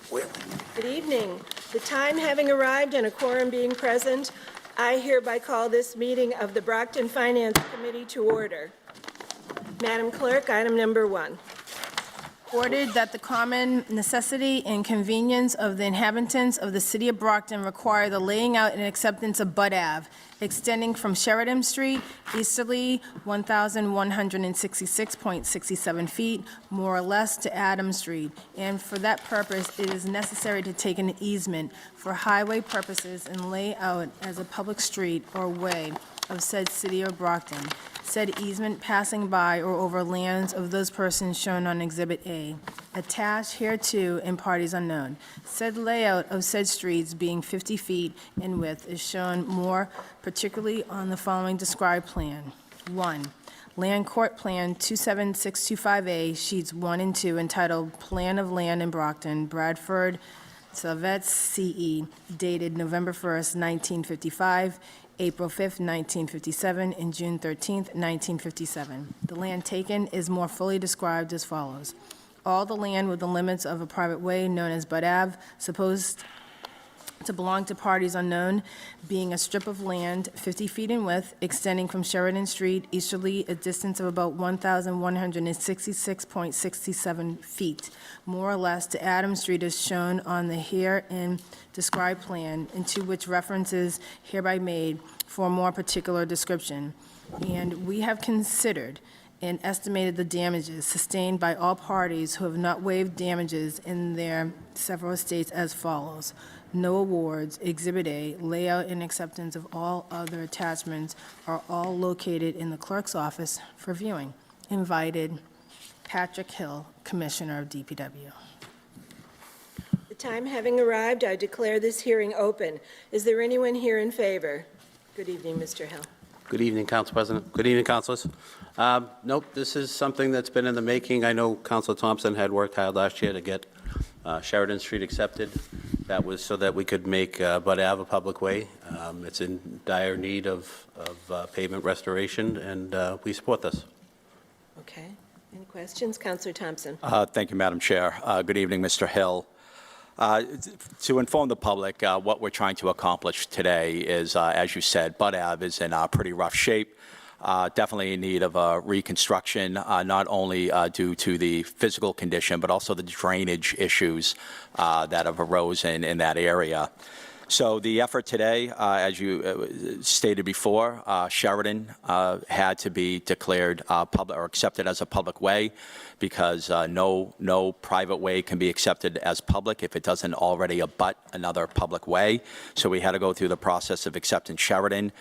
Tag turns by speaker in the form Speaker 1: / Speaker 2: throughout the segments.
Speaker 1: Good evening. The time having arrived and a quorum being present, I hereby call this meeting of the Brockton Finance Committee to order. Madam Clerk, item number 1.
Speaker 2: Ordered that the common necessity and convenience of the inhabitants of the city of Brockton require the laying out and acceptance of Bud Ave, extending from Sheridan Street easterly 1,166.67 feet, more or less, to Adams Street, and for that purpose, it is necessary to take an easement for highway purposes and lay out as a public street or way of said city of Brockton, said easement passing by or over lands of those persons shown on Exhibit A, attached hereto and parties unknown. Said layout of said streets being 50 feet in width is shown more particularly on the following described plan. 1. Land Court Plan 27625A, Sheets 1 and 2, entitled Plan of Land in Brockton, Bradford, Sylvets, CE, dated November 1st, 1955, April 5th, 1957, and June 13th, 1957. The land taken is more fully described as follows. All the land with the limits of a private way known as Bud Ave, supposed to belong to parties unknown, being a strip of land 50 feet in width, extending from Sheridan Street easterly a distance of about 1,166.67 feet, more or less, to Adams Street as shown on the herein described plan, into which reference is hereby made for a more particular description. And we have considered and estimated the damages sustained by all parties who have not waived damages in their several estates as follows. No awards, Exhibit A, layout and acceptance of all other attachments are all located in the clerk's office for viewing. Invited, Patrick Hill, Commissioner of DPW.
Speaker 1: The time having arrived, I declare this hearing open. Is there anyone here in favor? Good evening, Mr. Hill.
Speaker 3: Good evening, Council President. Good evening, Councilors. Nope, this is something that's been in the making. I know Councilor Thompson had worked hard last year to get Sheridan Street accepted. That was so that we could make Bud Ave a public way. It's in dire need of pavement restoration, and we support this.
Speaker 1: Okay. Any questions? Councilor Thompson.
Speaker 4: Thank you, Madam Chair. Good evening, Mr. Hill. To inform the public, what we're trying to accomplish today is, as you said, Bud Ave is in pretty rough shape. Definitely in need of reconstruction, not only due to the physical condition, but also the drainage issues that have arisen in that area. So the effort today, as you stated before, Sheridan had to be declared public or accepted as a public way, because no private way can be accepted as public if it doesn't already abut another public way. So we had to go through the process of accepting Sheridan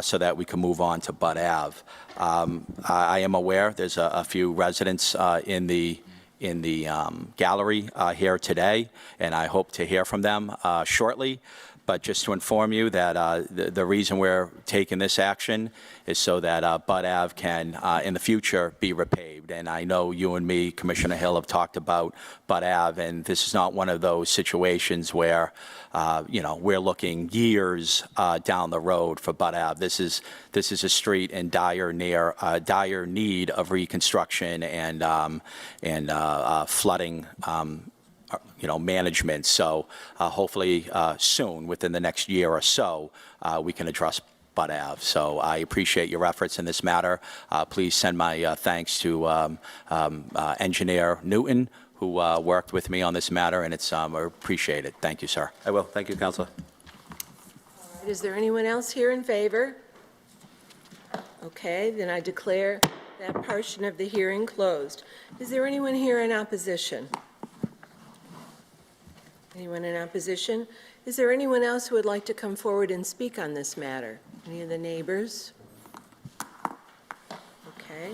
Speaker 4: so that we can move on to Bud Ave. I am aware there's a few residents in the gallery here today, and I hope to hear from them shortly. But just to inform you that the reason we're taking this action is so that Bud Ave can, in the future, be repaved. And I know you and me, Commissioner Hill, have talked about Bud Ave, and this is not one of those situations where, we're looking years down the road for Bud Ave. This is a street in dire need of reconstruction and flooding. Management. So hopefully soon, within the next year or so, we can address Bud Ave. So I appreciate your efforts in this matter. Please send my thanks to Engineer Newton, who worked with me on this matter, and it's appreciated. Thank you, sir.
Speaker 3: I will. Thank you, Councilor.
Speaker 1: Is there anyone else here in favor? Okay, then I declare that portion of the hearing closed. Is there anyone here in opposition? Anyone in opposition? Is there anyone else who would like to come forward and speak on this matter? Any of the neighbors? Okay,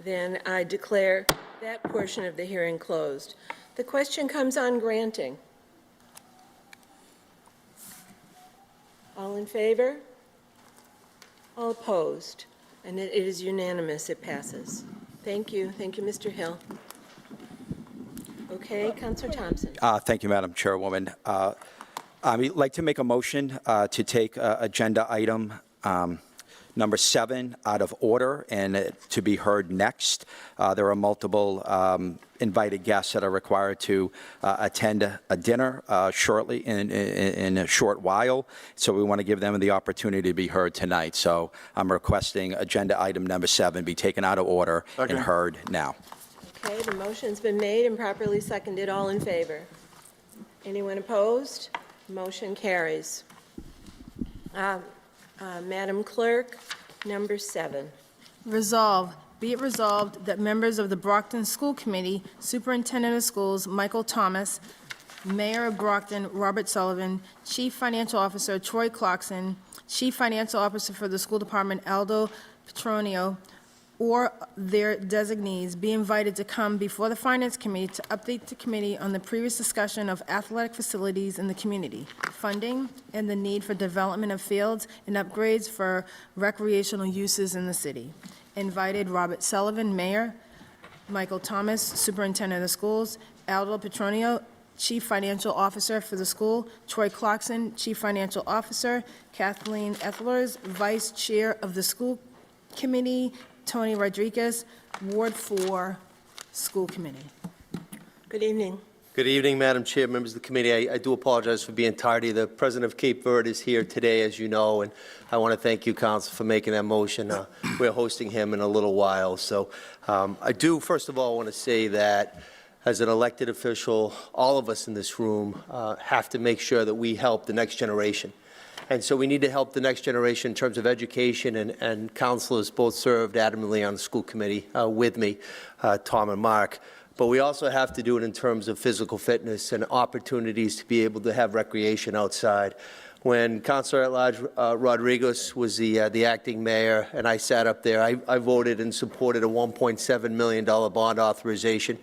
Speaker 1: then I declare that portion of the hearing closed. The question comes on granting. All in favor? All opposed? And it is unanimous. It passes. Thank you. Thank you, Mr. Hill. Okay, Councilor Thompson.
Speaker 4: Thank you, Madam Chairwoman. I'd like to make a motion to take agenda item number 7 out of order and to be heard next. There are multiple invited guests that are required to attend a dinner shortly in a short while, so we want to give them the opportunity to be heard tonight. So I'm requesting agenda item number 7 be taken out of order and heard now.
Speaker 1: Okay, the motion's been made and properly seconded. All in favor? Anyone opposed? Motion carries. Madam Clerk, number 7.
Speaker 2: Be it resolved that members of the Brockton School Committee, Superintendent of Schools Michael Thomas, Mayor of Brockton Robert Sullivan, Chief Financial Officer Troy Clarkson, Chief Financial Officer for the School Department Aldo Petronio, or their designees be invited to come before the Finance Committee to update the committee on the previous discussion of athletic facilities in the community, funding, and the need for development of fields and upgrades for recreational uses in the city. Invited Robert Sullivan, Mayor, Michael Thomas, Superintendent of Schools, Aldo Petronio, Chief Financial Officer for the school, Troy Clarkson, Chief Financial Officer, Kathleen Ethelers, Vice Chair of the School Committee, Tony Rodriguez, Ward 4 School Committee.
Speaker 1: Good evening.
Speaker 5: Good evening, Madam Chair, members of the committee. I do apologize for being tardy. The President of Cape Verde is here today, as you know, and I want to thank you, Council, for making that motion. We're hosting him in a little while. So I do, first of all, want to say that as an elected official, all of us in this room have to make sure that we help the next generation. And so we need to help the next generation in terms of education, and councilors both served adamantly on the school committee with me, Tom and Mark. But we also have to do it in terms of physical fitness and opportunities to be able to have recreation outside. When Councilor at-large Rodriguez was the acting mayor and I sat up there, I voted and supported a $1.7 million bond authorization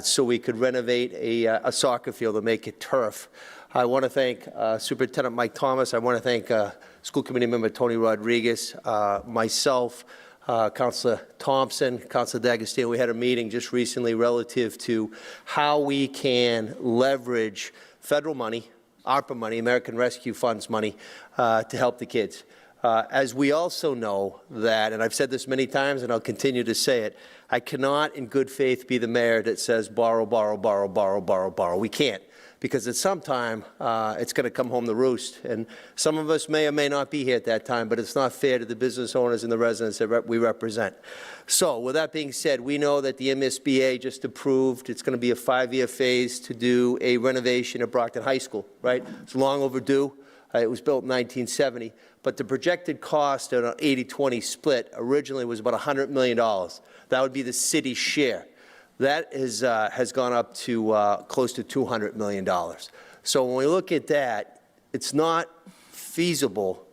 Speaker 5: so we could renovate a soccer field and make it turf. I want to thank Superintendent Mike Thomas. I want to thank School Committee Member Tony Rodriguez, myself, Councilor Thompson, Councilor D'Agostino. We had a meeting just recently relative to how we can leverage federal money, ARPA money, American Rescue Funds money, to help the kids. As we also know that, and I've said this many times and I'll continue to say it, I cannot in good faith be the mayor that says borrow, borrow, borrow, borrow, borrow, borrow. We can't. Because at some time, it's going to come home to roost. And some of us may or may not be here at that time, but it's not fair to the business owners and the residents that we represent. So with that being said, we know that the MSBA just approved, it's going to be a 5-year phase to do a renovation at Brockton High School, right? It's long overdue. It was built in 1970. But the projected cost on an 80-20 split originally was about $100 million. That would be the city's share. That has gone up to close to $200 million. So when we look at that, it's not feasible,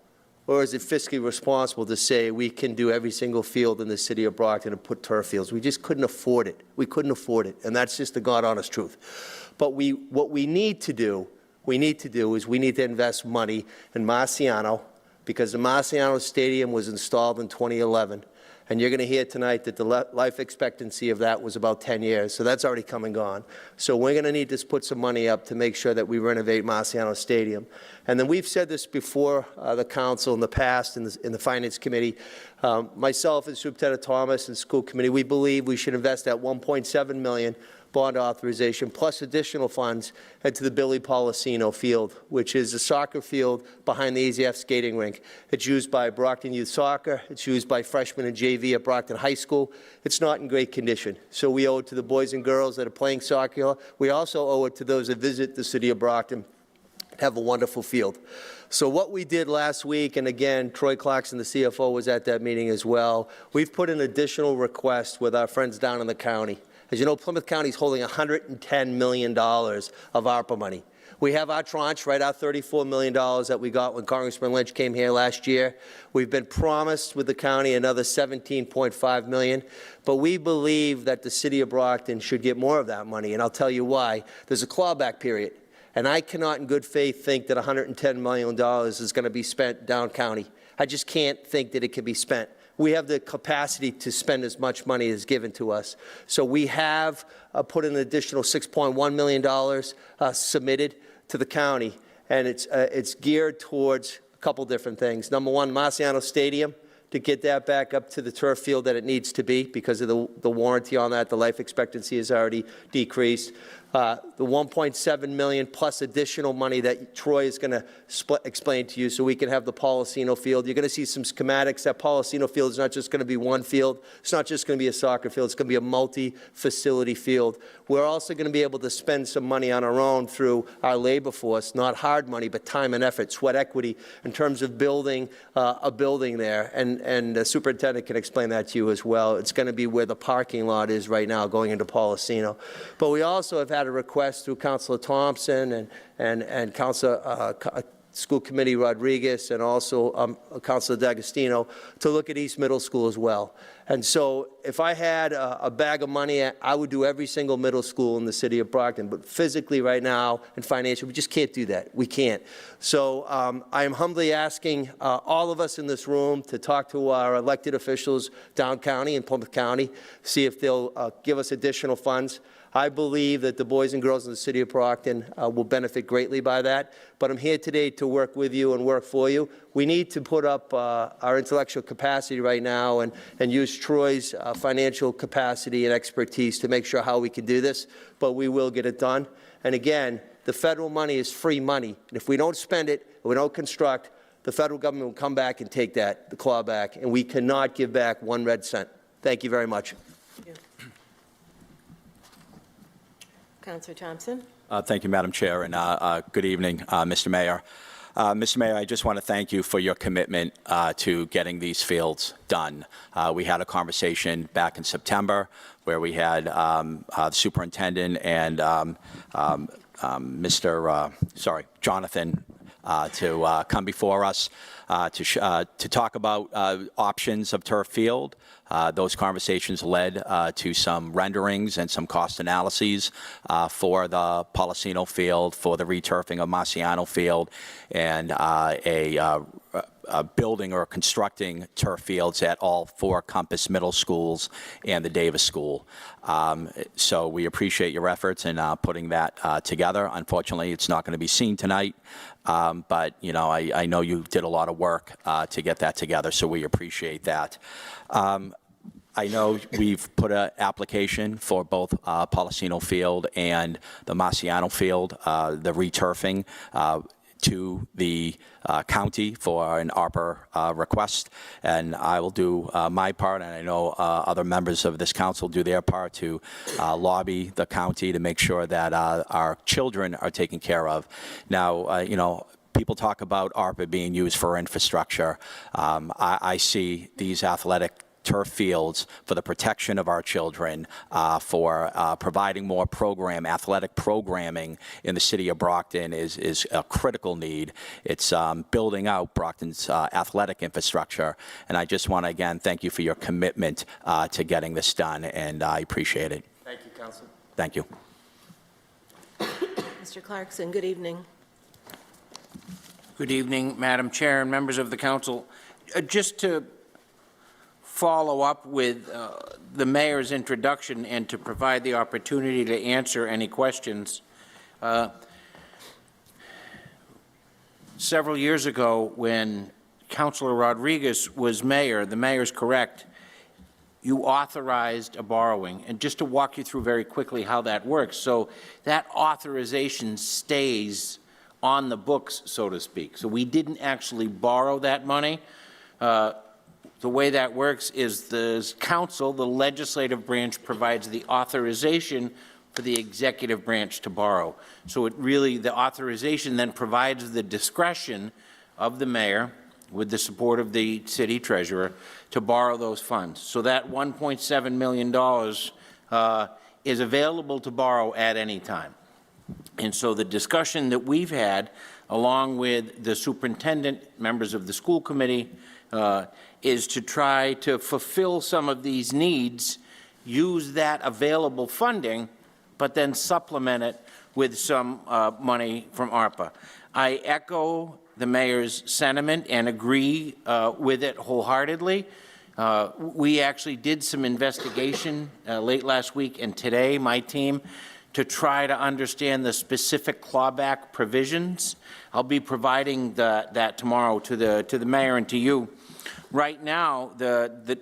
Speaker 5: or is it fiscally responsible to say we can do every single field in the city of Brockton and put turf fields? We just couldn't afford it. We couldn't afford it, and that's just the God-honest truth. But what we need to do is we need to invest money in Marciano, because the Marciano Stadium was installed in 2011. And you're going to hear tonight that the life expectancy of that was about 10 years. So that's already come and gone. So we're going to need to put some money up to make sure that we renovate Marciano Stadium. And then we've said this before the council in the past, in the Finance Committee. Myself and Superintendent Thomas and School Committee, we believe we should invest that $1.7 million bond authorization plus additional funds into the Billy Policino Field, which is a soccer field behind the AZF skating rink. It's used by Brockton Youth Soccer. It's used by freshmen and JV at Brockton High School. It's not in great condition. So we owe it to the boys and girls that are playing soccer. We also owe it to those that visit the city of Brockton to have a wonderful field. So what we did last week, and again, Troy Clarkson, the CFO, was at that meeting as well, we've put an additional request with our friends down in the county. As you know, Plymouth County is holding $110 million of ARPA money. We have our tranche, right, our $34 million that we got when Congressman Lynch came here last year. We've been promised with the county another $17.5 million, but we believe that the city of Brockton should get more of that money, and I'll tell you why. There's a clawback period, and I cannot in good faith think that $110 million is going to be spent down county. I just can't think that it can be spent. We have the capacity to spend as much money as given to us. So we have put an additional $6.1 million submitted to the county, and it's geared towards a couple different things. Number one, Marciano Stadium. to get that back up to the turf field that it needs to be because of the warranty on that. The life expectancy has already decreased. The $1.7 million plus additional money that Troy is going to explain to you so we can have the Policino field. You're going to see some schematics. That Policino field is not just going to be one field. It's not just going to be a soccer field. It's going to be a multi-facility field. We're also going to be able to spend some money on our own through our labor force, not hard money, but time and effort, sweat equity, in terms of building a building there. And the superintendent can explain that to you as well. It's going to be where the parking lot is right now going into Policino. But we also have had a request through Councilor Thompson and Councilor School Committee Rodriguez and also Councilor D'Agostino to look at East Middle School as well. And so if I had a bag of money, I would do every single middle school in the city of Brockton. But physically right now and financially, we just can't do that. We can't. So I am humbly asking all of us in this room to talk to our elected officials down county and Plymouth County, see if they'll give us additional funds. I believe that the boys and girls in the city of Brockton will benefit greatly by that. But I'm here today to work with you and work for you. We need to put up our intellectual capacity right now and use Troy's financial capacity and expertise to make sure how we can do this. But we will get it done. And again, the federal money is free money. And if we don't spend it, we don't construct, the federal government will come back and take the claw back. And we cannot give back 1 red cent. Thank you very much.
Speaker 1: Councilor Thompson.
Speaker 4: Thank you, Madam Chair, and good evening, Mr. Mayor. Mr. Mayor, I just want to thank you for your commitment to getting these fields done. We had a conversation back in September where we had the superintendent and Jonathan to come before us to talk about options of turf field. Those conversations led to some renderings and some cost analyses for the Policino field, for the returfing of Marciano field, and building or constructing turf fields at all 4 Compass Middle Schools and the Davis School. So we appreciate your efforts in putting that together. Unfortunately, it's not going to be seen tonight, but you know, I know you did a lot of work to get that together, so we appreciate that. I know we've put an application for both Policino Field and the Marciano Field, the returfing, to the county for an ARPA request, and I will do my part, and I know other members of this council do their part to lobby the county to make sure that our children are taken care of. Now, you know, people talk about ARPA being used for infrastructure. I see these athletic turf fields for the protection of our children, for providing more athletic programming in the city of Brockton is a critical need. It's building out Brockton's athletic infrastructure, and I just want to again thank you for your commitment to getting this done, and I appreciate it.
Speaker 5: Thank you, Council.
Speaker 4: Thank you.
Speaker 1: Mr. Clarkson, good evening.
Speaker 6: Good evening, Madam Chair and members of the council. Just to follow up with the mayor's introduction and to provide the opportunity to answer any questions. Several years ago, when Councilor Rodriguez was mayor, the mayor's correct, you authorized a borrowing. And just to walk you through very quickly how that works. So that authorization stays on the books, so to speak. So we didn't actually borrow that money. The way that works is the council, the legislative branch, provides the authorization for the executive branch to borrow. So it really, the authorization then provides the discretion of the mayor, with the support of the city treasurer, to borrow those funds. So that $1.7 million is available to borrow at any time. And so the discussion that we've had, along with the superintendent, members of the school committee, is to try to fulfill some of these needs, use that available funding, but then supplement it with some money from ARPA. I echo the mayor's sentiment and agree with it wholeheartedly. We actually did some investigation late last week and today, my team, to try to understand the specific clawback provisions. I'll be providing that tomorrow to the mayor and to you. Right now,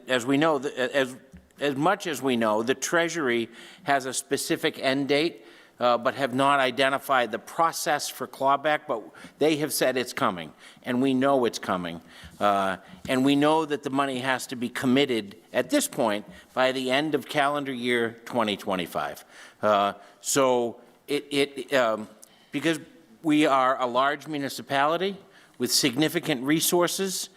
Speaker 6: as we know, as much as we know, the Treasury has a specific end date, but have not identified the process for clawback, but they have said it's coming, and we know it's coming. And we know that the money has to be committed at this point by the end of calendar year 2025. Because we are a large municipality with significant resources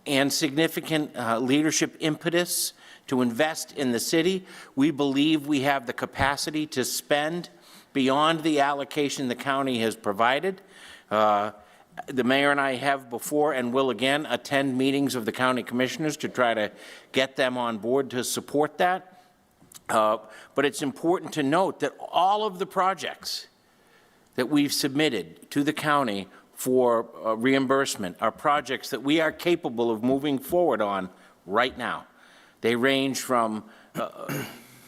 Speaker 6: and significant leadership impetus to invest in the city, we believe we have the capacity to spend beyond the allocation the county has provided. The mayor and I have before and will again attend meetings of the county commissioners to try to get them on board to support that. But it's important to note that all of the projects that we've submitted to the county for reimbursement are projects that we are capable of moving forward on right now. They range from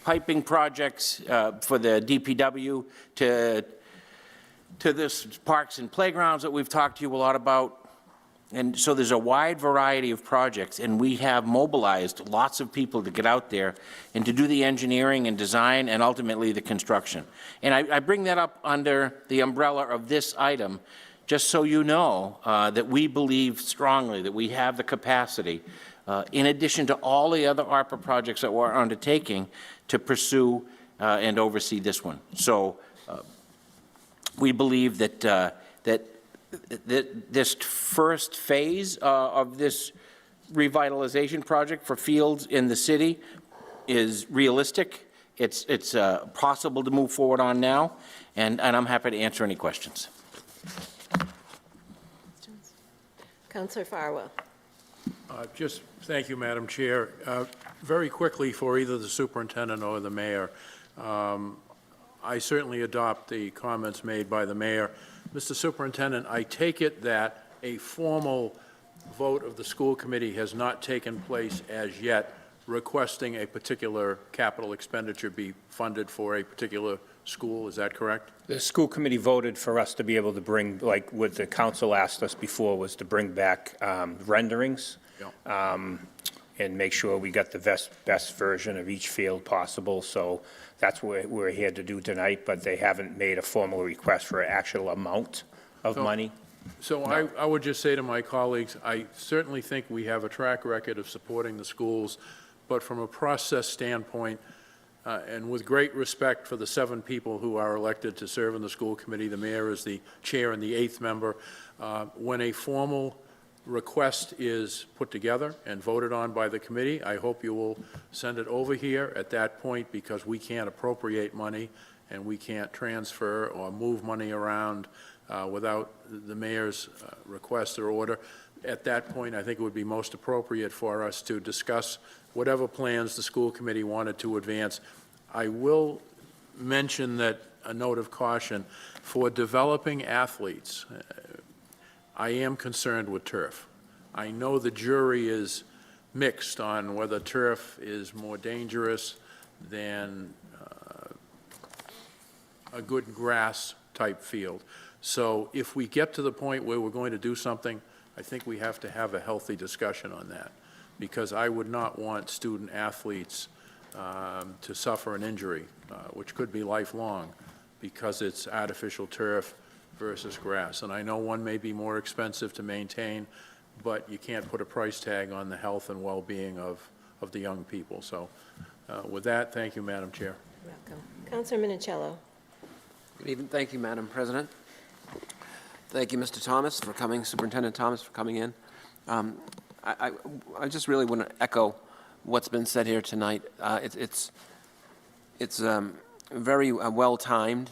Speaker 6: piping projects for the DPW to this parks and playgrounds that we've talked to you a lot about. And so there's a wide variety of projects, and we have mobilized lots of people to get out there and to do the engineering and design and ultimately the construction. And I bring that up under the umbrella of this item, just so you know that we believe strongly that we have the capacity, in addition to all the other ARPA projects that we're undertaking, to pursue and oversee this one. So we believe that this first phase of this revitalization project for fields in the city is realistic. It's possible to move forward on now, and I'm happy to answer any questions.
Speaker 1: Councillor Farwell.
Speaker 7: Just thank you, Madam Chair. Very quickly, for either the superintendent or the mayor, I certainly adopt the comments made by the mayor. Mr. Superintendent, I take it that a formal vote of the school committee has not taken place as yet requesting a particular capital expenditure be funded for a particular school. Is that correct?
Speaker 8: The school committee voted for us to be able to bring, like what the council asked us before, was to bring back renderings and make sure we got the best version of each field possible. So that's what we're here to do tonight, but they haven't made a formal request for an actual amount of money.
Speaker 7: So no. I would just say to my colleagues, I certainly think we have a track record of supporting the schools, but from a process standpoint, and with great respect for the 7 people who are elected to serve in the school committee, the mayor is the chair and the 8th member, when a formal request is put together and voted on by the committee, I hope you will send it over here at that point, because we can't appropriate money and we can't transfer or move money around without the mayor's request or order. At that point, I think it would be most appropriate for us to discuss whatever plans the school committee wanted to advance. I will mention that a note of caution for developing athletes. I am concerned with turf. I know the jury is mixed on whether turf is more dangerous than a good grass type field. So if we get to the point where we're going to do something, I think we have to have a healthy discussion on that, because I would not want student athletes to suffer an injury, which could be lifelong, because it's artificial turf versus grass. And I know one may be more expensive to maintain, but you can't put a price tag on the health and well-being of the young people. So with that, thank you, Madam Chair.
Speaker 1: You're welcome. Councillor Minichiello.
Speaker 9: Good evening. Thank you, Madam President. Thank you, Mr. Thomas, for coming, Superintendent Thomas, for coming in. I just really want to echo what's been said here tonight. It's very well-timed.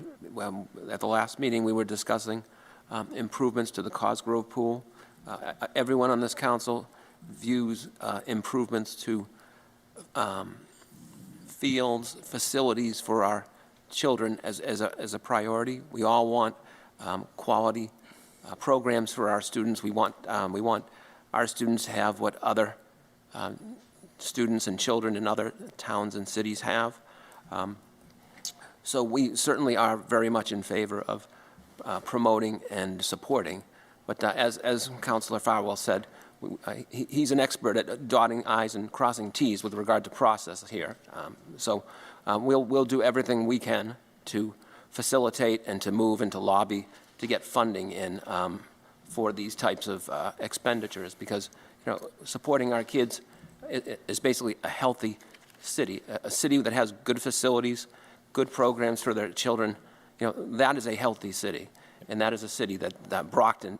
Speaker 9: At the last meeting, we were discussing improvements to the Cosgrove pool. Everyone on this council views improvements to fields, facilities for our children as a priority. We all want quality programs for our students. We want our students to have what other students and children in other towns and cities have. So we certainly are very much in favor of promoting and supporting. But as Councillor Farwell said, he's an expert at dotting i's and crossing t's with regard to process here. We'll do everything we can to facilitate and to move and to lobby to get funding in for these types of expenditures, because supporting our kids is basically a healthy city, a city that has good facilities, good programs for their children. That is a healthy city, and that is a city that Brockton,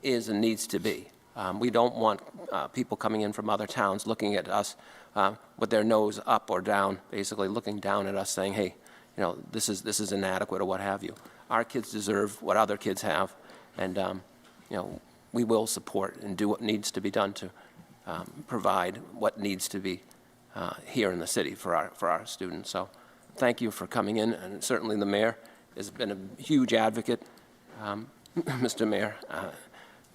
Speaker 9: is and needs to be. We don't want people coming in from other towns looking at us with their nose up or down, basically looking down at us saying, hey, this is inadequate or what have you. Our kids deserve what other kids have, and we will support and do what needs to be done to provide what needs to be here in the city for our students. So thank you for coming in, and certainly the mayor has been a huge advocate, Mr. Mayor,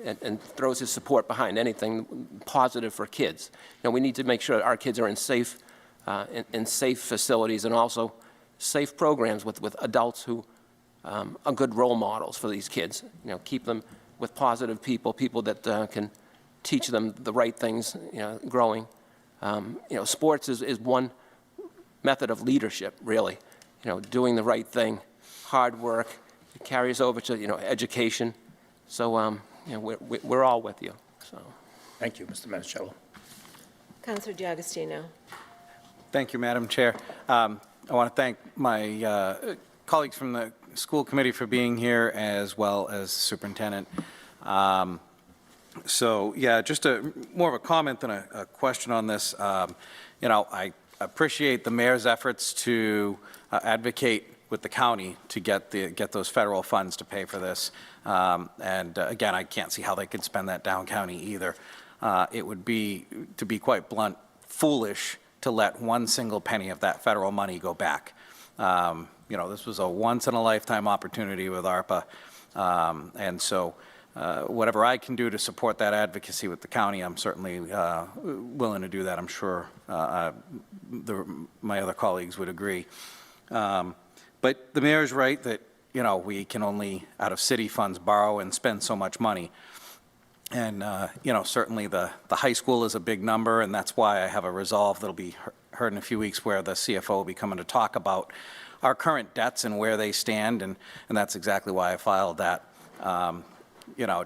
Speaker 9: and throws his support behind anything positive for kids. We need to make sure our kids are in safe facilities, and also safe programs with adults who are good role models for these kids. Keep them with positive people that can teach them the right things, growing. Sports is one method of leadership, really. Doing the right thing, hard work, it carries over to, education. So, we're all with you. So,
Speaker 8: Thank you, Mr. Manicello.
Speaker 1: Councilor D'Agostino.
Speaker 10: Thank you, Madam Chair. I want to thank my colleagues from the school committee for being here, as well as the superintendent. Just more of a comment than a question on this. I appreciate the mayor's efforts to advocate with the county to get those federal funds to pay for this. Again, I can't see how they could spend that down county either. It would be, to be quite blunt, foolish to let one single penny of that federal money go back. This was a once-in-a-lifetime opportunity with ARPA. Whatever I can do to support that advocacy with the county, I'm certainly willing to do that. I'm sure my other colleagues would agree. But the mayor's right that, we can only, out of city funds, borrow and spend so much money. And, certainly the high school is a big number, and that's why I have a resolve that'll be heard in a few weeks where the CFO will be coming to talk about our current debts and where they stand, and that's exactly why I filed that,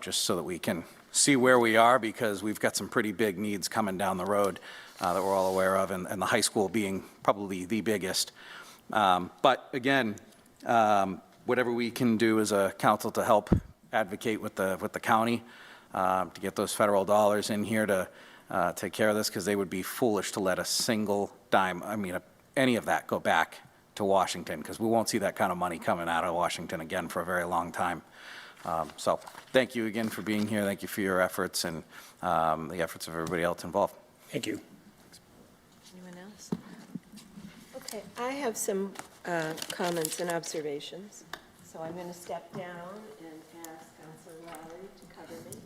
Speaker 10: just so that we can see where we are, because we've got some pretty big needs coming down the road that we're all aware of, and the high school being probably the biggest. But again, whatever we can do as a council to help advocate with the county to get those federal dollars in here to take care of this, because they would be foolish to let a single dime, any of that go back to Washington, because we won't see that kind of money coming out of Washington again for a very long time. So thank you again for being here. Thank you for your efforts and the efforts of everybody else involved.
Speaker 8: Thank you.
Speaker 1: Anyone else? Okay, I have some comments and observations. So I'm going to step down and ask Councilor Lowry to cover me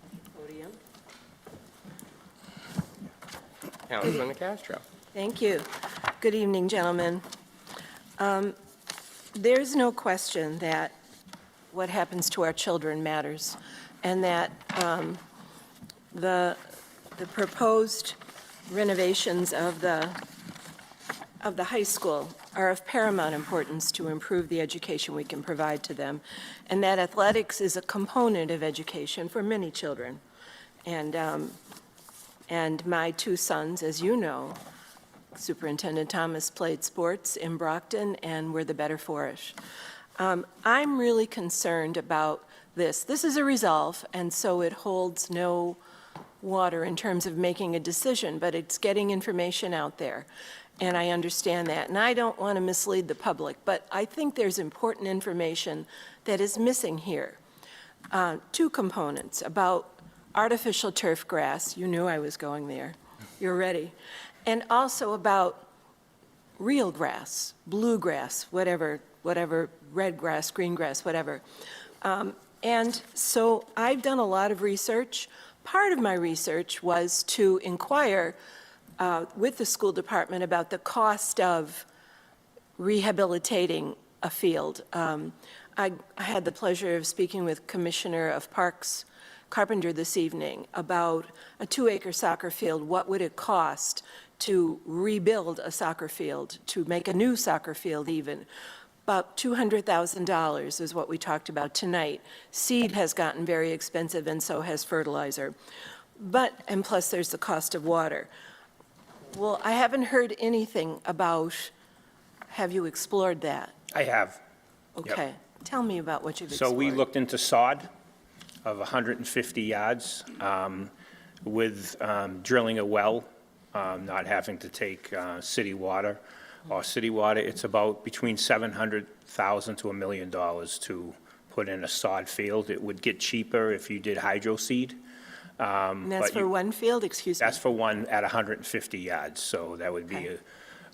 Speaker 1: at the podium.
Speaker 11: Councilman Castro.
Speaker 1: Thank you. Good evening, gentlemen. There's no question that what happens to our children matters, and that the proposed renovations of the high school are of paramount importance to improve the education we can provide to them, and that athletics is a component of education for many children. And my two sons, as you know, Superintendent Thomas played sports in Brockton, and we're the better for it. I'm really concerned about this. This is a resolve, and so it holds no water in terms of making a decision, but it's getting information out there, and I understand that. And I don't want to mislead the public, but I think there's important information that is missing here. Two components about artificial turf grass. You knew I was going there. You're ready. And also about real grass, blue grass, whatever, red grass, green grass, whatever. And so I've done a lot of research. Part of my research was to inquire with the school department about the cost of rehabilitating a field. I had the pleasure of speaking with Commissioner of Parks, Carpenter this evening about a 2-acre soccer field. What would it cost to rebuild a soccer field, to make a new soccer field even? About $200,000 is what we talked about tonight. Seed has gotten very expensive, and so has fertilizer. And plus there's the cost of water. Well, I haven't heard anything about, have you explored that?
Speaker 8: I have.
Speaker 1: Okay. Tell me about what you've
Speaker 8: So
Speaker 1: explored.
Speaker 8: we looked into sod of 150 yards with drilling a well, not having to take city water. Or city water, it's about between $700,000 to $1 million to put in a sod field. It would get cheaper if you did hydro seed.
Speaker 1: And that's for one field, excuse me?
Speaker 8: That's for one at 150 yards, so that would be
Speaker 1: Okay.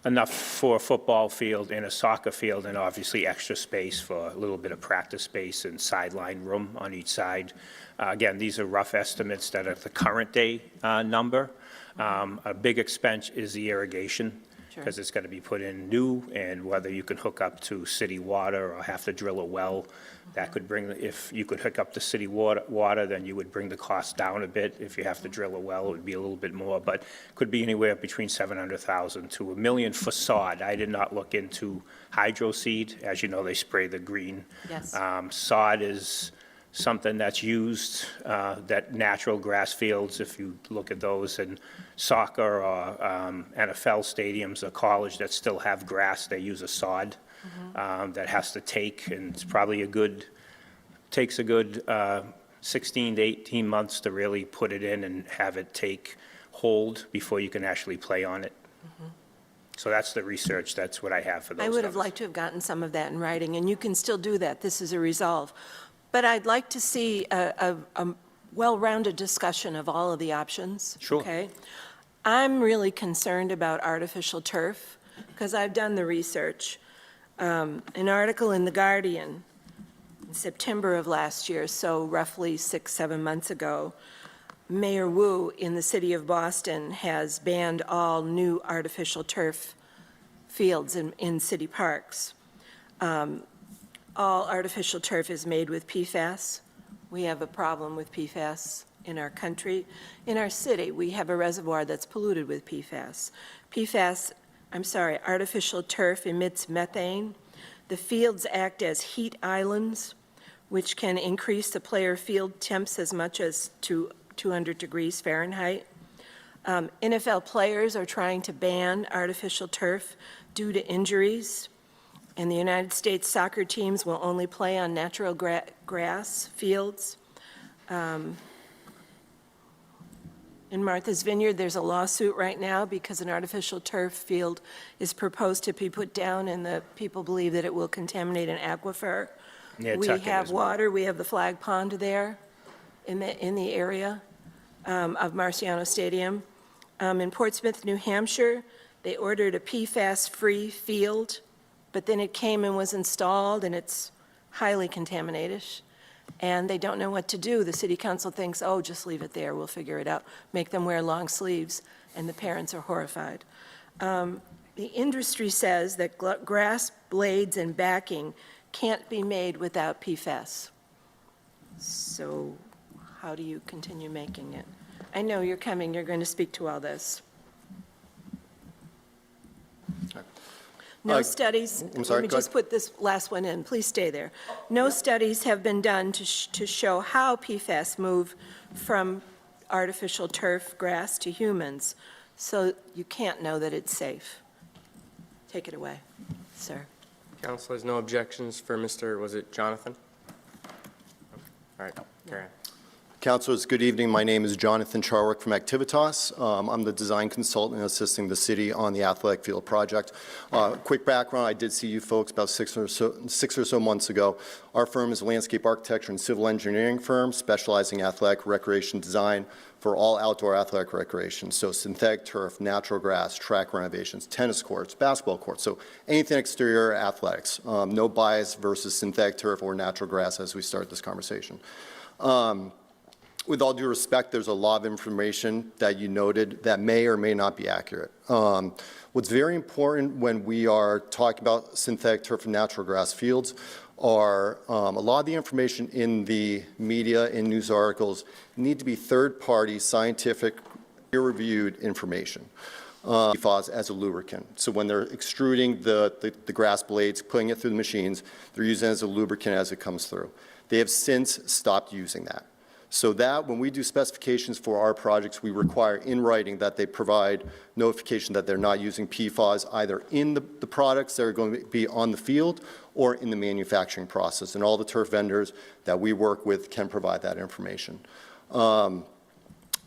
Speaker 8: enough for a football field and a soccer field, and obviously extra space for a little bit of practice space and sideline room on each side. Again, these are rough estimates that are the current day number. A big expense is the irrigation, because it's going to be put in new, and whether you can hook up to city water or have to drill a well, that could bring, if you could hook up to city water, then you would bring the cost down a bit. If you have to drill a well, it would be a little bit more, but could be anywhere between $700,000 to $1 million for sod. I did not look into hydro seed. As you know, they spray the green.
Speaker 1: Yes.
Speaker 8: Sod is something that's used, that natural grass fields, if you look at those, and soccer or NFL stadiums or college that still have grass, they use a sod that has to take, and it's probably takes a good 16 to 18 months to really put it in and have it take hold before you can actually play on it. So that's the research, that's what I have for those
Speaker 1: I would have
Speaker 8: numbers.
Speaker 1: liked to have gotten some of that in writing, and you can still do that. This is a resolve. But I'd like to see a well-rounded discussion of all of the options.
Speaker 8: Sure.
Speaker 1: Okay? I'm really concerned about artificial turf, because I've done the research. An article in The Guardian in September of last year, so roughly 6-7 months ago, Mayor Wu in the city of Boston has banned all new artificial turf fields in city parks. All artificial turf is made with PFAS. We have a problem with PFAS in our country. In our city, we have a reservoir that's polluted with PFAS. Artificial turf emits methane. The fields act as heat islands, which can increase the player field temps as much as to 200 degrees Fahrenheit. NFL players are trying to ban artificial turf due to injuries. And the United States soccer teams will only play on natural grass fields. In Martha's Vineyard, there's a lawsuit right now because an artificial turf field is proposed to be put down, and the people believe that it will contaminate an aquifer. We have water, we have the flag pond there in the area of Marciano Stadium. In Portsmouth, New Hampshire, they ordered a PFAS-free field, but then it came and was installed, and it's highly contaminated, and they don't know what to do. The city council thinks, oh, just leave it there, we'll figure it out, make them wear long sleeves, and the parents are horrified. The industry says that grass blades and backing can't be made without PFAS. So how do you continue making it? I know you're coming, you're going to speak to all this. No studies,
Speaker 5: I'm sorry,
Speaker 1: let me
Speaker 5: go
Speaker 1: just
Speaker 5: ahead.
Speaker 1: put this last one in, please stay there. No studies have been done to show how PFAS move from artificial turf grass to humans, so you can't know that it's safe. Take it away, sir.
Speaker 11: Councilors, no objections for Mr., was it Jonathan? All right, carry on.
Speaker 12: Councilors, good evening. My name is Jonathan Charwick from Activitas. I'm the design consultant assisting the city on the athletic field project. Quick background, I did see you folks about six or so months ago. Our firm is a landscape architecture and civil engineering firm specializing in athletic recreation design for all outdoor athletic recreation. So synthetic turf, natural grass, track renovations, tennis courts, basketball courts. So anything exterior athletics. No bias versus synthetic turf or natural grass as we start this conversation. With all due respect, there's a lot of information that you noted that may or may not be accurate. What's very important when we are talking about synthetic turf and natural grass fields are a lot of the information in the media and news articles need to be third-party, scientific, peer-reviewed information. PFAS as a lubricant. So when they're extruding the grass blades, putting it through the machines, they're using it as a lubricant as it comes through. They have since stopped using that. So that when we do specifications for our projects, we require in writing that they provide notification that they're not using PFAS either in the products that are going to be on the field or in the manufacturing process. And all the turf vendors that we work with can provide that information.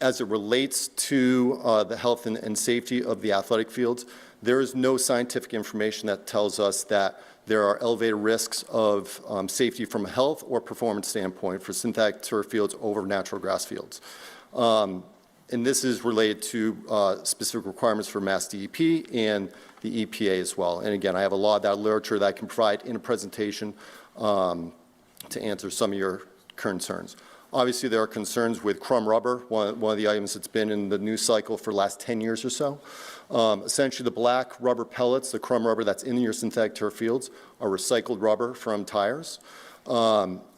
Speaker 12: As it relates to the health and safety of the athletic fields, there is no scientific information that tells us that there are elevated risks of safety from a health or performance standpoint for synthetic turf fields over natural grass fields. And this is related to specific requirements for Mass DEP and the EPA as well. And again, I have a lot of that literature that I can provide in a presentation to answer some of your concerns. Obviously, there are concerns with crumb rubber, one of the items that's been in the news cycle for the last 10 years or so. Essentially, the black rubber pellets, the crumb rubber that's in your synthetic turf fields, are recycled rubber from tires.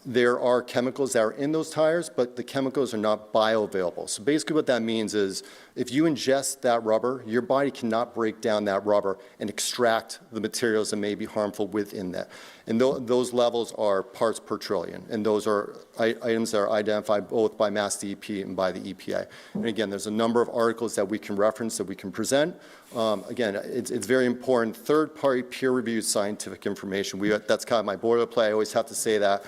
Speaker 12: There are chemicals that are in those tires, but the chemicals are not bioavailable. So basically what that means is if you ingest that rubber, your body cannot break down that rubber and extract the materials that may be harmful within that. And those levels are parts per trillion. And those are items that are identified both by Mass DEP and by the EPA. And again, there's a number of articles that we can reference, that we can present. Again, it's very important, third-party peer-reviewed scientific information. That's kind of my boilerplate. I always have to say that.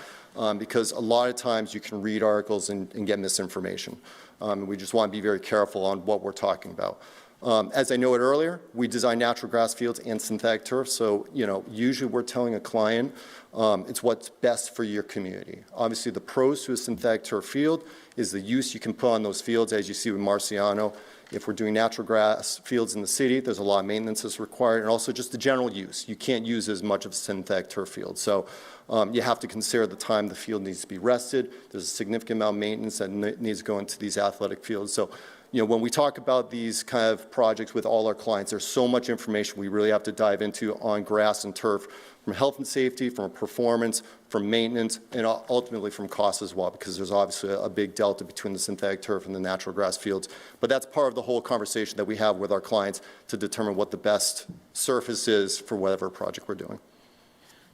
Speaker 12: Because a lot of times you can read articles and get misinformation. We just want to be very careful on what we're talking about. As I noted earlier, we design natural grass fields and synthetic turf, so usually we're telling a client it's what's best for your community. Obviously, the pros to a synthetic turf field is the use you can put on those fields, as you see with Marciano. If we're doing natural grass fields in the city, there's a lot of maintenance that's required, and also just the general use. You can't use as much of a synthetic turf field. So you have to consider the time the field needs to be rested. There's a significant amount of maintenance that needs to go into these athletic fields. So when we talk about these kind of projects with all our clients, there's so much information we really have to dive into on grass and turf, from health and safety, from performance, from maintenance, and ultimately from cost as well, because there's obviously a big delta between the synthetic turf and the natural grass fields. But that's part of the whole conversation that we have with our clients to determine what the best surface is for whatever project we're doing.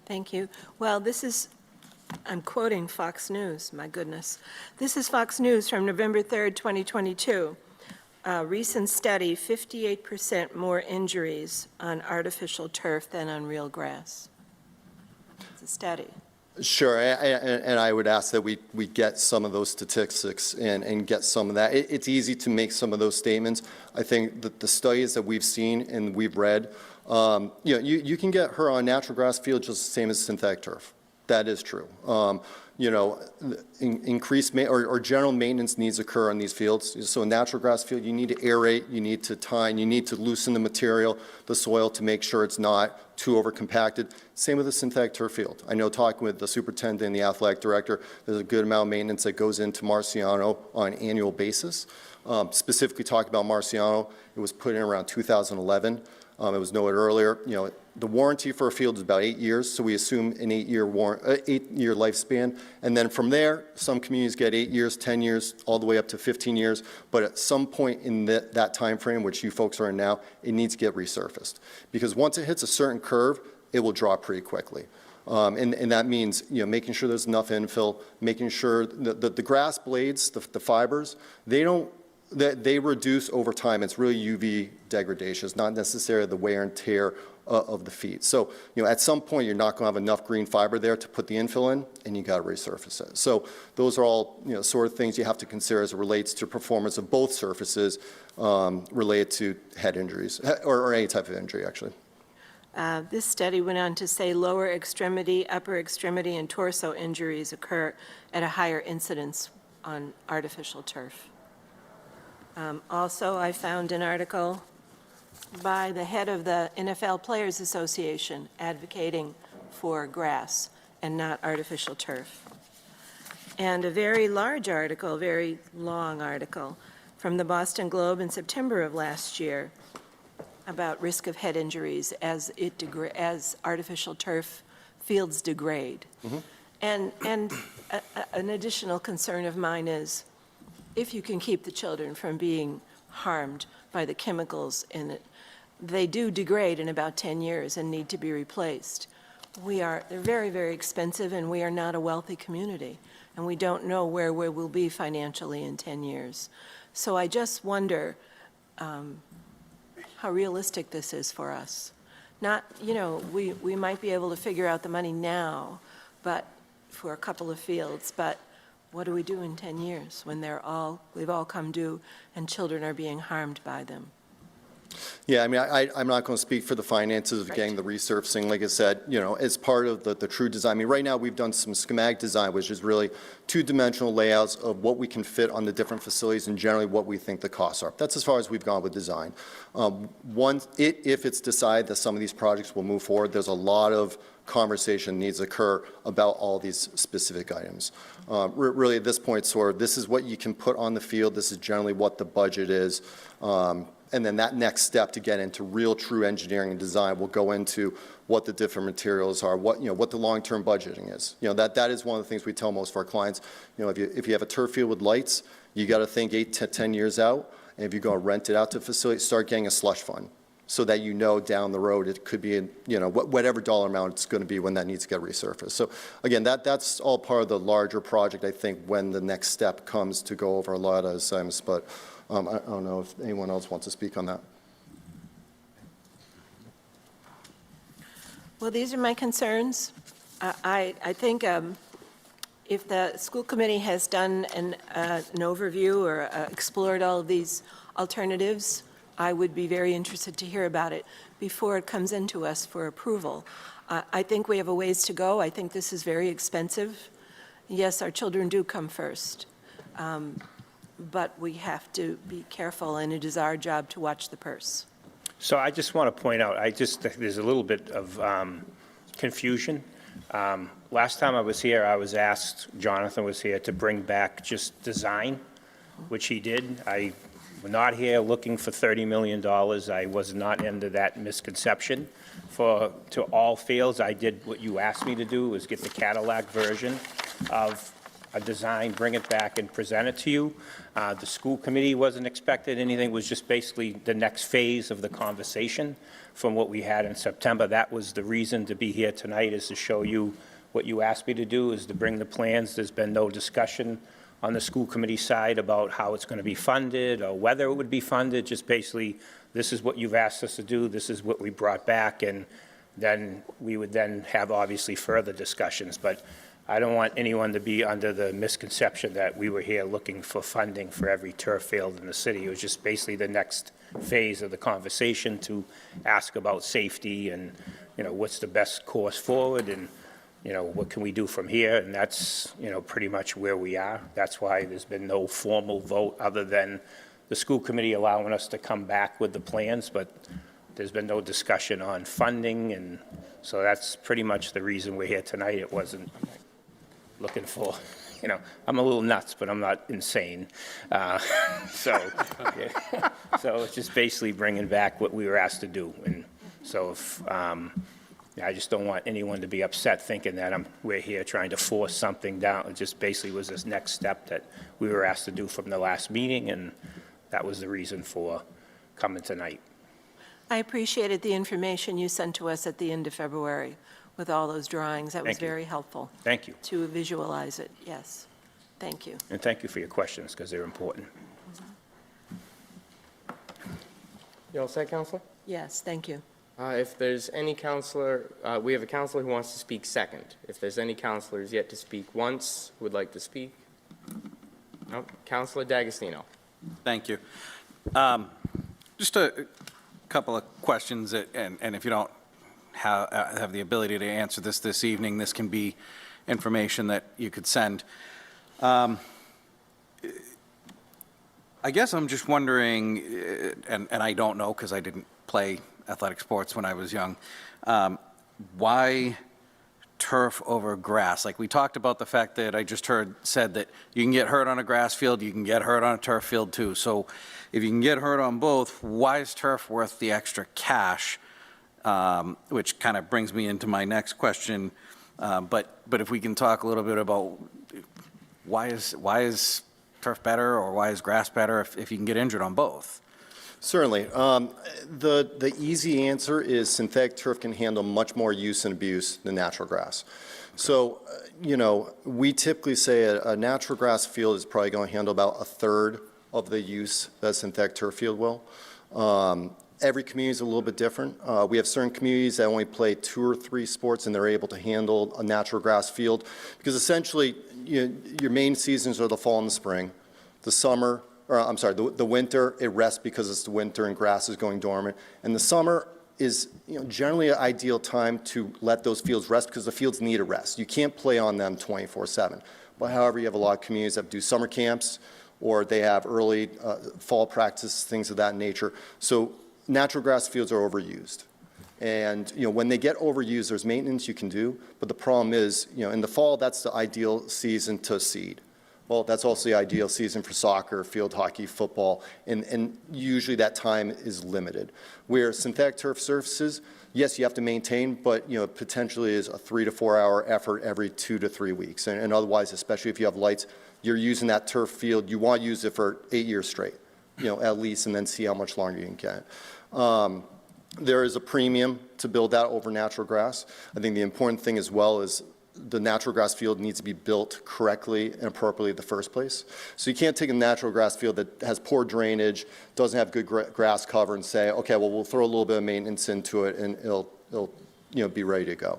Speaker 1: Thank you. Well, this is, I'm quoting Fox News, my goodness. This is Fox News from November 3rd, 2022. Recent study, 58% more injuries on artificial turf than on real grass. It's a study.
Speaker 12: Sure, and I would ask that we get some of those statistics and get some of that. It's easy to make some of those statements. I think that the studies that we've seen and we've read, you can get hurt on natural grass field just the same as synthetic turf. That is true. Increased or general maintenance needs occur on these fields. So a natural grass field, you need to aerate, you need to tine, you need to loosen the material, the soil, to make sure it's not too over-compacted. Same with the synthetic turf field. I know, talking with the superintendent and the athletic director, there's a good amount of maintenance that goes into Marciano on an annual basis. Specifically talking about Marciano, it was put in around 2011. It was noted earlier, the warranty for a field is about 8 years, so we assume an 8-year lifespan. And then from there, some communities get 8 years, 10 years, all the way up to 15 years. But at some point in that time frame, which you folks are in now, it needs to get resurfaced. Because once it hits a certain curve, it will drop pretty quickly. And that means making sure there's enough infill, making sure that the grass blades, the fibers, they reduce over time. It's really UV degradation. It's not necessarily the wear and tear of the feet. So, at some point, you're not going to have enough green fiber there to put the infill in, and you got to resurface it. So those are all, sort of things you have to consider as it relates to performance of both surfaces related to head injuries, or any type of injury, actually.
Speaker 1: This study went on to say lower extremity, upper extremity, and torso injuries occur at a higher incidence on artificial turf. Also, I found an article by the head of the NFL Players Association advocating for grass and not artificial turf. And a very large article, very long article, from the Boston Globe in September of last year about risk of head injuries as artificial turf fields degrade. And an additional concern of mine is, if you can keep the children from being harmed by the chemicals in it, they do degrade in about 10 years and need to be replaced. They're very, very expensive, and we are not a wealthy community, and we don't know where we will be financially in 10 years. So I just wonder how realistic this is for us. Not, we might be able to figure out the money now, but for a couple of fields, but what do we do in 10 years when we've all come due and children are being harmed by them?
Speaker 12: Yeah, I mean, I'm not going to speak for the finances of getting the resurfacing. Like I said, as part of the true design. I mean, right now, we've done some schematic design, which is really two-dimensional layouts of what we can fit on the different facilities and generally what we think the costs are. That's as far as we've gone with design. If it's decided that some of these projects will move forward, there's a lot of conversation needs to occur about all these specific items. Really, at this point, this is what you can put on the field. This is generally what the budget is. And then that next step to get into real true engineering and design will go into what the different materials are, what the long-term budgeting is. That is one of the things we tell most of our clients. If you have a turf field with lights, you got to think 8 to 10 years out. And if you go rent it out to a facility, start getting a slush fund so that down the road it could be whatever dollar amount it's going to be when that needs to get resurfaced. So again, that's all part of the larger project, I think, when the next step comes to go over a lot of assignments. But I don't know if anyone else wants to speak on that.
Speaker 1: Well, these are my concerns. I think if the school committee has done an overview or explored all of these alternatives, I would be very interested to hear about it before it comes into us for approval. I think we have a ways to go. I think this is very expensive. Yes, our children do come first. But we have to be careful, and it is our job to watch the purse.
Speaker 8: So I just want to point out, there's a little bit of confusion. Last time I was here, I was asked, Jonathan was here, to bring back just design, which he did. I was not here looking for $30 million. I was not under that misconception. To all fields, I did what you asked me to do, was get the Cadillac version of a design, bring it back and present it to you. The school committee wasn't expected anything. It was just basically the next phase of the conversation from what we had in September. That was the reason to be here tonight, is to show you what you asked me to do, is to bring the plans. There's been no discussion on the school committee side about how it's going to be funded or whether it would be funded. Just basically, this is what you've asked us to do. This is what we brought back. And then we would then have obviously further discussions. But I don't want anyone to be under the misconception that we were here looking for funding for every turf field in the city. It was just basically the next phase of the conversation to ask about safety and, what's the best course forward and, what can we do from here? And that's, pretty much where we are. That's why there's been no formal vote other than the school committee allowing us to come back with the plans, but there's been no discussion on funding. And so that's pretty much the reason we're here tonight. It wasn't looking for, I'm a little nuts, but I'm not insane. So it's just basically bringing back what we were asked to do. And so if, I just don't want anyone to be upset thinking that we're here trying to force something down. It just basically was this next step that we were asked to do from the last meeting, and that was the reason for coming tonight.
Speaker 1: I appreciated the information you sent to us at the end of February with all those drawings. That was very helpful.
Speaker 8: Thank you.
Speaker 1: To visualize it, yes. Thank you.
Speaker 8: And thank you for your questions, because they're important.
Speaker 11: You all set, Counselor?
Speaker 1: Yes, thank you.
Speaker 11: If there's any counselor, we have a counselor who wants to speak second. If there's any counselors yet to speak once, who would like to speak? No? Counselor D'Agostino.
Speaker 10: Thank you. Just a couple of questions, and if you don't have the ability to answer this evening, this can be information that you could send. I guess I'm just wondering, and I don't know because I didn't play athletic sports when I was young, why turf over grass? Like we talked about the fact that I just said that you can get hurt on a grass field, you can get hurt on a turf field too. So if you can get hurt on both, why is turf worth the extra cash? which kind of brings me into my next question. But if we can talk a little bit about why is turf better or why is grass better if you can get injured on both?
Speaker 12: Certainly. The easy answer is synthetic turf can handle much more use and abuse than natural grass. So, we typically say a natural grass field is probably going to handle about a third of the use that a synthetic turf field will. Every community is a little bit different. We have certain communities that only play 2 or 3 sports and they're able to handle a natural grass field because essentially your main seasons are the fall and the spring. The summer, or I'm sorry, the winter, it rests because it's the winter and grass is going dormant. And the summer is generally an ideal time to let those fields rest because the fields need a rest. You can't play on them 24/7. But however, you have a lot of communities that do summer camps or they have early fall practice, things of that nature. So natural grass fields are overused. And when they get overused, there's maintenance you can do. But the problem is, in the fall, that's the ideal season to seed. Well, that's also the ideal season for soccer, field hockey, football, and usually that time is limited. Where synthetic turf surfaces, yes, you have to maintain, but potentially is a 3 to 4 hour effort every 2 to 3 weeks. And otherwise, especially if you have lights, you're using that turf field, you want to use it for 8 years straight, at least, and then see how much longer you can get. There is a premium to build that over natural grass. I think the important thing as well is the natural grass field needs to be built correctly and appropriately in the first place. So you can't take a natural grass field that has poor drainage, doesn't have good grass cover and say, okay, well, we'll throw a little bit of maintenance into it and it'll be ready to go.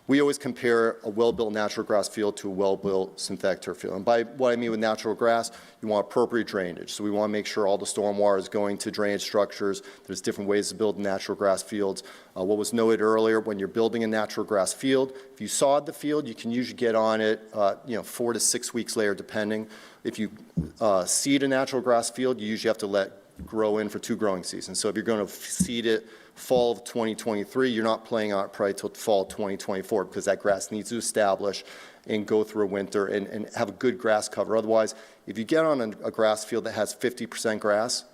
Speaker 12: We always compare a well-built natural grass field to a well-built synthetic turf field. And by what I mean with natural grass, you want appropriate drainage. So we want to make sure all the stormwater is going to drainage structures. There's different ways to build natural grass fields. What was noted earlier, when you're building a natural grass field, if you sod the field, you can usually get on it 4 to 6 weeks later, depending. If you seed a natural grass field, you usually have to let grow in for 2 growing seasons. So if you're going to seed it fall of 2023, you're not playing on it probably till fall 2024 because that grass needs to establish and go through a winter and have a good grass cover. Otherwise, if you get on a grass field that has 50% grass,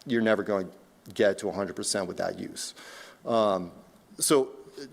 Speaker 12: you're never going to get to 100% with that use. So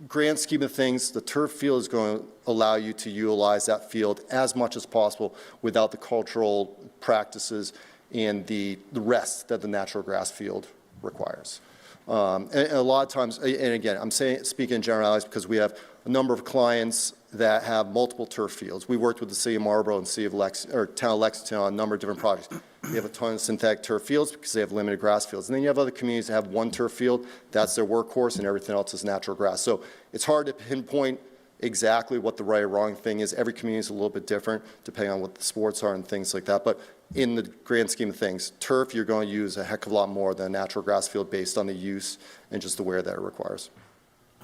Speaker 12: grand scheme of things, the turf field is going to allow you to utilize that field as much as possible without the cultural practices and the rest that the natural grass field requires. And a lot of times, and again, I'm speaking in generalities because we have a number of clients that have multiple turf fields. We worked with the City of Marlborough and Town of Lexington on a number of different projects. They have a ton of synthetic turf fields because they have limited grass fields. And then you have other communities that have one turf field, that's their workhorse, and everything else is natural grass. So it's hard to pinpoint exactly what the right or wrong thing is. Every community is a little bit different depending on what the sports are and things like that. But in the grand scheme of things, turf, you're going to use a heck of a lot more than a natural grass field based on the use and just the wear that it requires.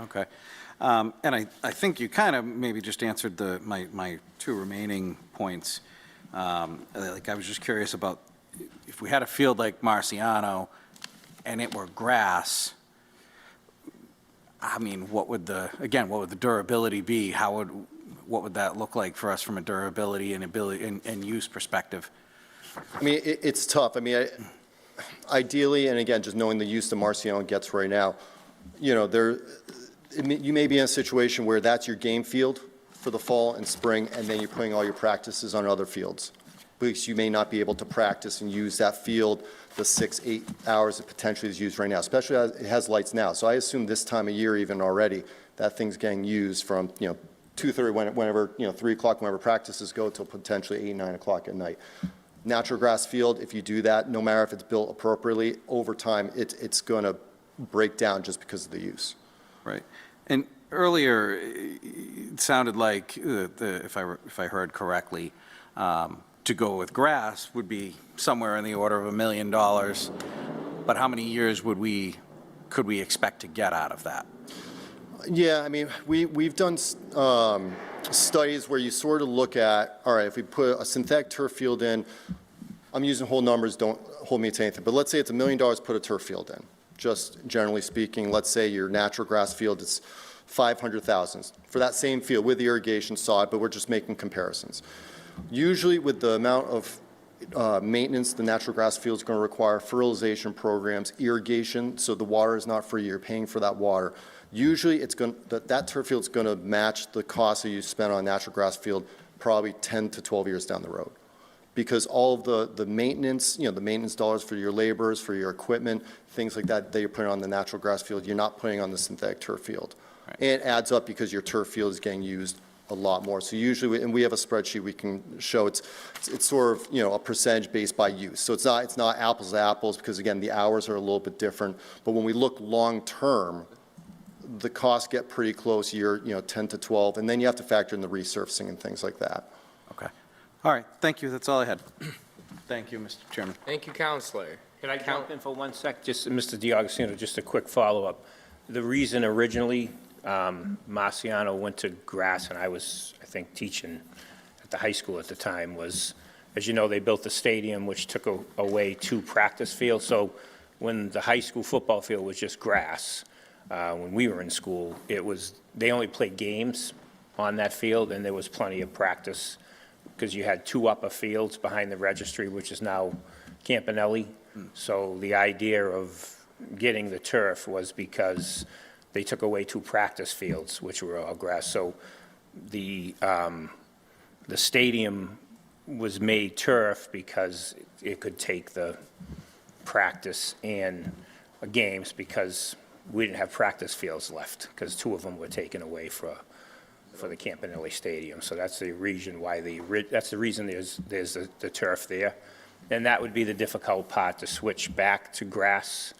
Speaker 10: Okay. And I think you kind of maybe just answered my 2 remaining points. I was just curious about if we had a field like Marciano and it were grass, I mean, what would the durability be? What would that look like for us from a durability and use perspective?
Speaker 12: I mean, it's tough. I mean, ideally, and again, just knowing the use that Marciano gets right now, you may be in a situation where that's your game field for the fall and spring, and then you're putting all your practices on other fields, because you may not be able to practice and use that field the 6-8 hours it potentially is used right now, especially as it has lights now. So I assume this time of year even already, that thing's getting used from 2:30 whenever 3 o'clock whenever practices go till potentially 8, 9 o'clock at night. Natural grass field, if you do that, no matter if it's built appropriately, over time it's going to break down just because of the use.
Speaker 10: Right. And earlier, it sounded like, if I heard correctly, to go with grass would be somewhere in the order of $1 million. But how many years could we expect to get out of that?
Speaker 12: Yeah, I mean, we've done studies where you sort of look at, all right, if we put a synthetic turf field in, I'm using whole numbers, don't hold me to anything, but let's say it's $1 million to put a turf field in. Just generally speaking, let's say your natural grass field is $500,000 for that same field with the irrigation sod, but we're just making comparisons. Usually with the amount of maintenance the natural grass field is going to require, fertilization programs, irrigation, so the water is not free, you're paying for that water. Usually, that turf field's going to match the cost that you spent on a natural grass field probably 10 to 12 years down the road. Because all of the maintenance, the maintenance dollars for your laborers, for your equipment, things like that you're putting on the natural grass field, you're not putting on the synthetic turf field.
Speaker 10: Right.
Speaker 12: And it adds up because your turf field is getting used a lot more. So usually, and we have a spreadsheet we can show, it's sort of, a percentage based by use. So it's not apples to apples, because again, the hours are a little bit different. But when we look long-term, the costs get pretty close, 10 to 12, and then you have to factor in the resurfacing and things like that.
Speaker 10: Okay. All right, thank you, that's all I had. Thank you, Mr. Chairman.
Speaker 11: Thank you, Counselor.
Speaker 8: Can I jump in for 1 sec? Just, Mr. DiAugustino, just a quick follow-up. The reason originally Marciano went to grass, and I was, I think, teaching at the high school at the time, was, as you know, they built the stadium, which took away 2 practice fields. So when the high school football field was just grass, when we were in school, they only played games on that field, and there was plenty of practice, because you had 2 upper fields behind the registry, which is now Campanelli. So the idea of getting the turf was because they took away 2 practice fields, which were all grass. So the stadium was made turf because it could take the practice and games, because we didn't have practice fields left, because 2 of them were taken away for the Campanelli Stadium. So that's the reason why that's the reason there's the turf there. And that would be the difficult part, to switch back to grass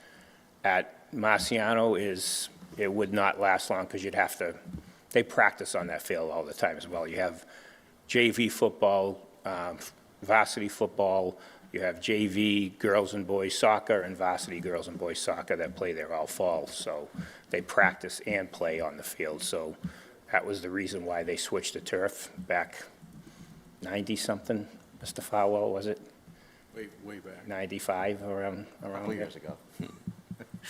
Speaker 8: at Marciano. It would not last long, because they practice on that field all the time as well. You have JV football, varsity football, you have JV girls and boys soccer, and varsity girls and boys soccer that play there all fall. So they practice and play on the field. So that was the reason why they switched to turf back 90-something, Mr. Farwell, was it?
Speaker 7: Way back.
Speaker 3: 95, around
Speaker 10: A couple years ago.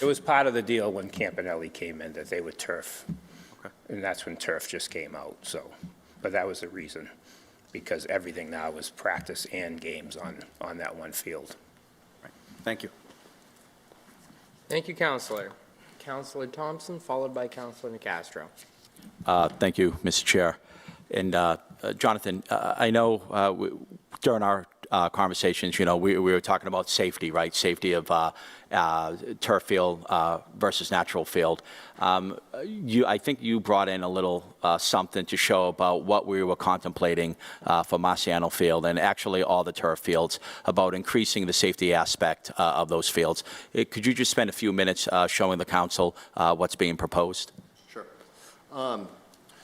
Speaker 3: It was part of the deal when Campanelli came in, that they would turf.
Speaker 10: Okay.
Speaker 3: And that's when turf just came out, so. But that was the reason, because everything now is practice and games on that one field.
Speaker 10: Right. Thank you.
Speaker 11: Thank you, Counselor. Counselor Thompson, followed by Counselor Nicastro.
Speaker 4: Thank you, Mr. Chair. And Jonathan, I know during our conversations, we were talking about safety, right? Safety of turf field versus natural field. I think you brought in a little something to show about what we were contemplating for Marciano Field, and actually all the turf fields, about increasing the safety aspect of those fields. Could you just spend a few minutes showing the council what's being proposed?
Speaker 12: Sure.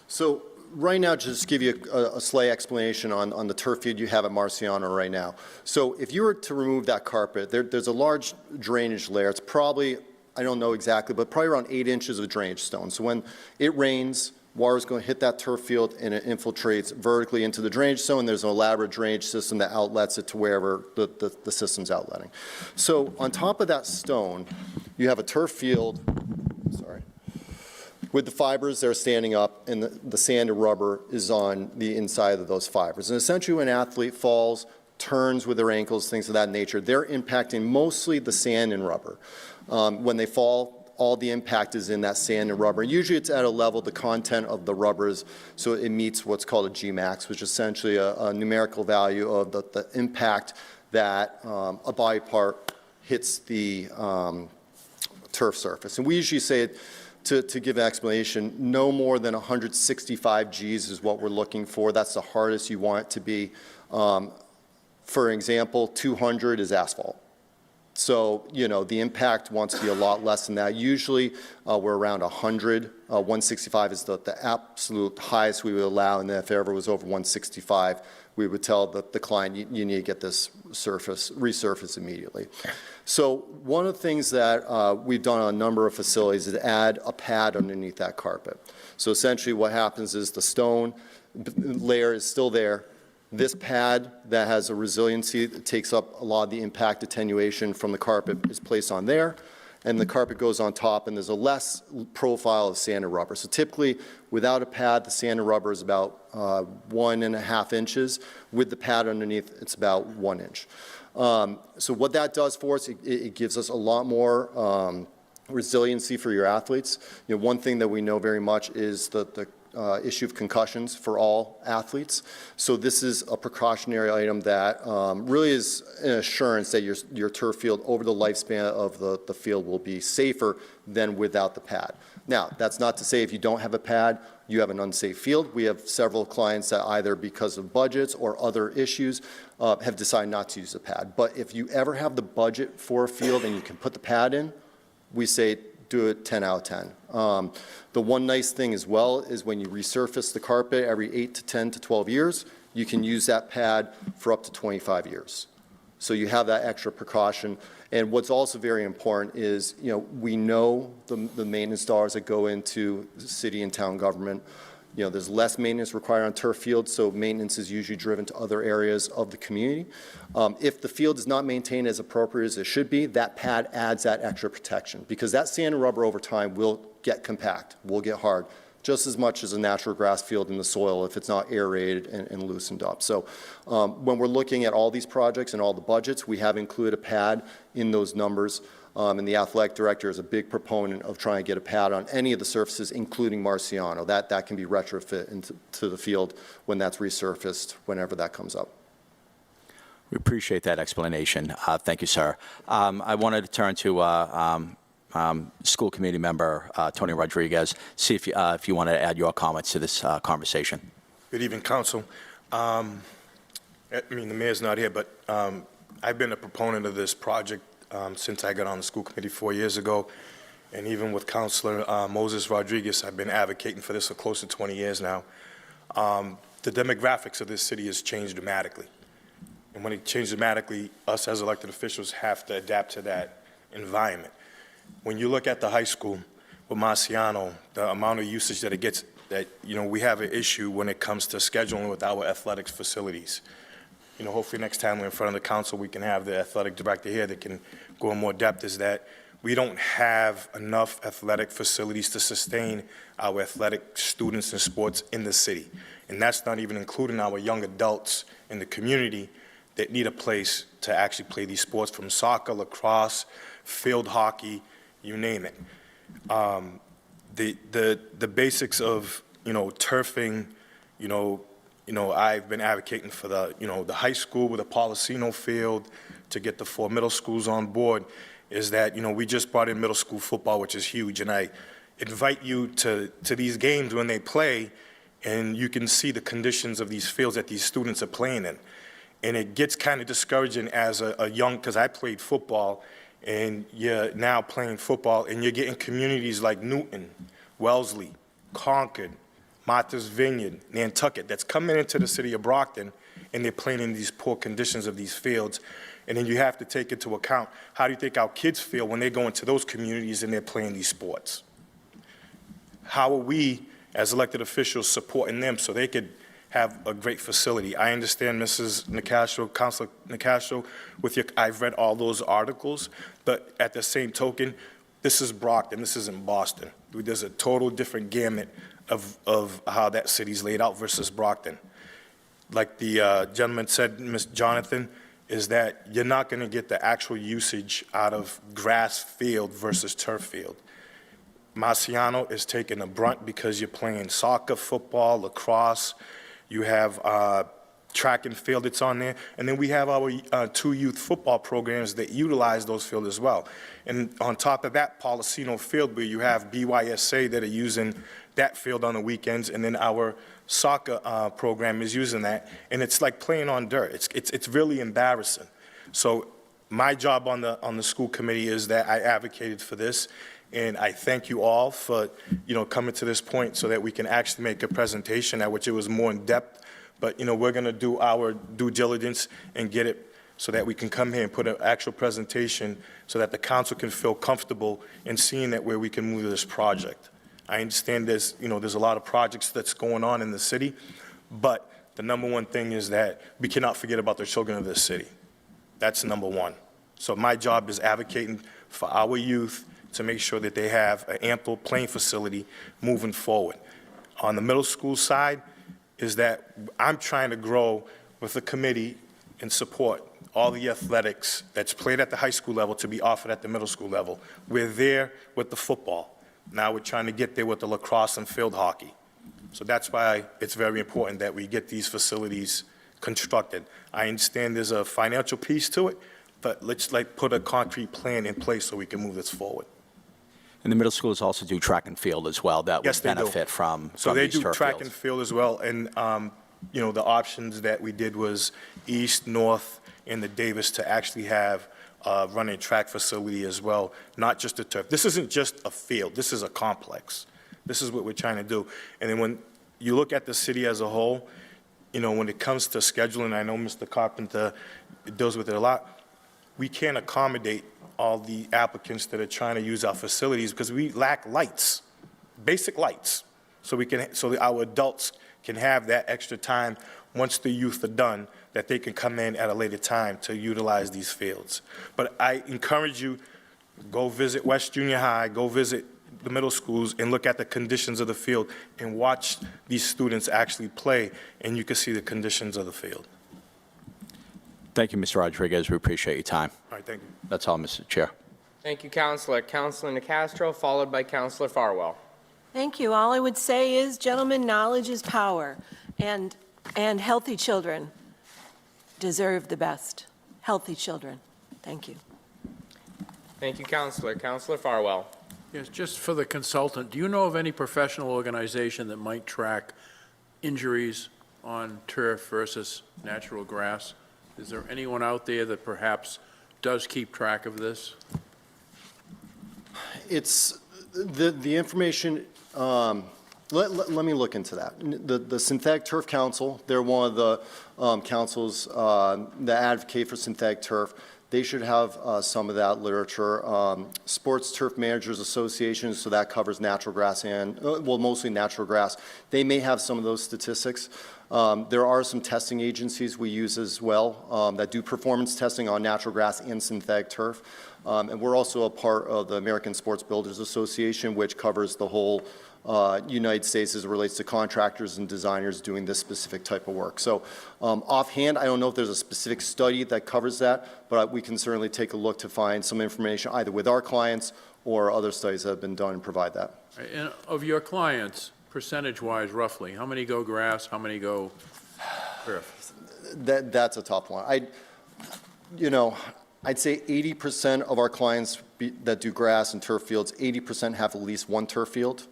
Speaker 12: So right now, just to give you a slight explanation on the turf field you have at Marciano right now. So if you were to remove that carpet, there's a large drainage layer. It's probably, I don't know exactly, but probably around 8 inches of drainage stone. So when it rains, water is going to hit that turf field, and it infiltrates vertically into the drainage zone. There's an elaborate drainage system that outlets it to wherever the system's outletting. So on top of that stone, you have a turf field, with the fibers that are standing up, and the sand and rubber is on the inside of those fibers. And essentially, when an athlete falls, turns with their ankles, things of that nature, they're impacting mostly the sand and rubber. When they fall, all the impact is in that sand and rubber. Usually it's at a level, the content of the rubbers, so it meets what's called a Gmax, which is essentially a numerical value of the impact that a body part hits the turf surface. And we usually say, to give an explanation, no more than 165 Gs is what we're looking for. That's the hardest you want it to be. For example, 200 is asphalt. So, the impact wants to be a lot less than that. Usually, we're around 100. 165 is the absolute highest we would allow, and then if it ever was over 165, we would tell the client, you need to get this resurfaced immediately. So one of the things that we've done on a number of facilities is add a pad underneath that carpet. So essentially what happens is the stone layer is still there. This pad that has a resiliency that takes up a lot of the impact attenuation from the carpet is placed on there, and the carpet goes on top, and there's a less profile of sand and rubber. So typically, without a pad, the sand and rubber is about 1.5 inches. With the pad underneath, it's about 1 inch. So what that does for us, it gives us a lot more resiliency for your athletes. One thing that we know very much is the issue of concussions for all athletes. So this is a precautionary item that really is an assurance that your turf field over the lifespan of the field will be safer than without the pad. Now, that's not to say if you don't have a pad, you have an unsafe field. We have several clients that either because of budgets or other issues have decided not to use a pad. But if you ever have the budget for a field and you can put the pad in, we say do it 10 out of 10. The one nice thing as well is when you resurface the carpet every 8 to 10 to 12 years, you can use that pad for up to 25 years. So you have that extra precaution. And what's also very important is, we know the maintenance dollars that go into city and town government. There's less maintenance required on turf fields, so maintenance is usually driven to other areas of the community. If the field is not maintained as appropriate as it should be, that pad adds that extra protection, because that sand and rubber over time will get compact, will get hard, just as much as a natural grass field in the soil if it's not aerated and loosened up. So when we're looking at all these projects and all the budgets, we have included a pad in those numbers. And the athletic director is a big proponent of trying to get a pad on any of the surfaces, including Marciano. That can be retrofit into the field when that's resurfaced, whenever that comes up.
Speaker 4: We appreciate that explanation. Thank you, sir. I wanted to turn to school committee member Tony Rodriguez, see if you want to add your comments to this conversation.
Speaker 13: Good evening, Council. The mayor's not here, but I've been a proponent of this project since I got on the school committee 4 years ago, and even with Councilor Moses Rodriguez, I've been advocating for this for close to 20 years now. The demographics of this city has changed dramatically, and when it changed dramatically, us as elected officials have to adapt to that environment. When you look at the high school with Marciano, the amount of usage that it gets, we have an issue when it comes to scheduling with our athletics facilities. Hopefully next time we're in front of the council, we can have the athletic director here that can go in more depth, is that we don't have enough athletic facilities to sustain our athletic students and sports in the city. And that's not even including our young adults in the community that need a place to actually play these sports, from soccer, lacrosse, field hockey, you name it. The basics of, turfing, I've been advocating for the high school with a Policino field to get the 4 middle schools on board, is that, we just brought in middle school football, which is huge. And I invite you to these games when they play, and you can see the conditions of these fields that these students are playing in. And it gets kind of discouraging as a young, because I played football, and you're now playing football, and you're getting communities like Newton, Wellesley, Concord, Martha's Vineyard, Nantucket, that's coming into the city of Brockton, and they're playing in these poor conditions of these fields. And then you have to take into account, how do you think our kids feel when they go into those communities and they're playing these sports? How are we, as elected officials, supporting them so they could have a great facility? I understand, Mrs. Nicastro, Councilor Nicastro, I've read all those articles, but at the same token, this is Brockton, this isn't Boston. There's a total different gamut of how that city's laid out versus Brockton. Like the gentleman said, Ms. Jonathan, is that you're not going to get the actual usage out of grass field versus turf field. Marciano is taking a brunt because you're playing soccer, football, lacrosse. You have track and field that's on there. And then we have our 2 youth football programs that utilize those fields as well. And on top of that, Policino Field, where you have BYSA that are using that field on the weekends, and then our soccer program is using that, and it's like playing on dirt. It's really embarrassing. So my job on the school committee is that I advocated for this, and I thank you all for coming to this point so that we can actually make a presentation at which it was more in depth. But we're going to do our due diligence and get it so that we can come here and put an actual presentation so that the council can feel comfortable in seeing that where we can move this project. I understand there's a lot of projects that's going on in the city, but the number one thing is that we cannot forget about the children of this city. That's number one. So my job is advocating for our youth to make sure that they have an ample playing facility moving forward. On the middle school side is that I'm trying to grow with a committee and support all the athletics that's played at the high school level to be offered at the middle school level. We're there with the football. Now we're trying to get there with the lacrosse and field hockey. So that's why it's very important that we get these facilities constructed. I understand there's a financial piece to it, but let's put a concrete plan in place so we can move this forward.
Speaker 4: And the middle schools also do track and field as well. That would
Speaker 13: Yes, they do.
Speaker 4: benefit from
Speaker 13: So they
Speaker 4: these
Speaker 13: do
Speaker 4: turf
Speaker 13: track
Speaker 4: fields.
Speaker 13: and field as well, and, the options that we did was east, north, and the Davis to actually have a running track facility as well, not just a turf. This isn't just a field, this is a complex. This is what we're trying to do. And then when you look at the city as a whole, when it comes to scheduling, I know Mr. Carpenter deals with it a lot, we can't accommodate all the applicants that are trying to use our facilities because we lack lights, basic lights, so our adults can have that extra time once the youth are done, that they can come in at a later time to utilize these fields. But I encourage you, go visit West Junior High, go visit the middle schools and look at the conditions of the field and watch these students actually play, and you can see the conditions of the field.
Speaker 4: Thank you, Mr. Rodriguez. We appreciate your time.
Speaker 13: All right, thank you.
Speaker 4: That's all, Mr. Chair.
Speaker 11: Thank you, Counselor. Counselor Nicastro, followed by Counselor Farwell.
Speaker 1: Thank you. All I would say is, gentlemen, knowledge is power, and healthy children deserve the best. Healthy children. Thank you.
Speaker 11: Thank you, Counselor. Counselor Farwell.
Speaker 7: Yes, just for the consultant, do you know of any professional organization that might track injuries on turf versus natural grass? Is there anyone out there that perhaps does keep track of this?
Speaker 12: It's the information, let me look into that. The Synthetic Turf Council, they're one of the councils that advocate for synthetic turf. They should have some of that literature. Sports Turf Managers Association, so that covers natural grass and, well, mostly natural grass. They may have some of those statistics. There are some testing agencies we use as well that do performance testing on natural grass and synthetic turf. And we're also a part of the American Sports Builders Association, which covers the whole United States as it relates to contractors and designers doing this specific type of work. So offhand, I don't know if there's a specific study that covers that, but we can certainly take a look to find some information either with our clients or other studies that have been done and provide that.
Speaker 7: And of your clients, percentage-wise, roughly, how many go grass, how many go turf?
Speaker 12: That's a tough one. I'd say 80% of our clients that do grass and turf fields, 80% have at least one turf field.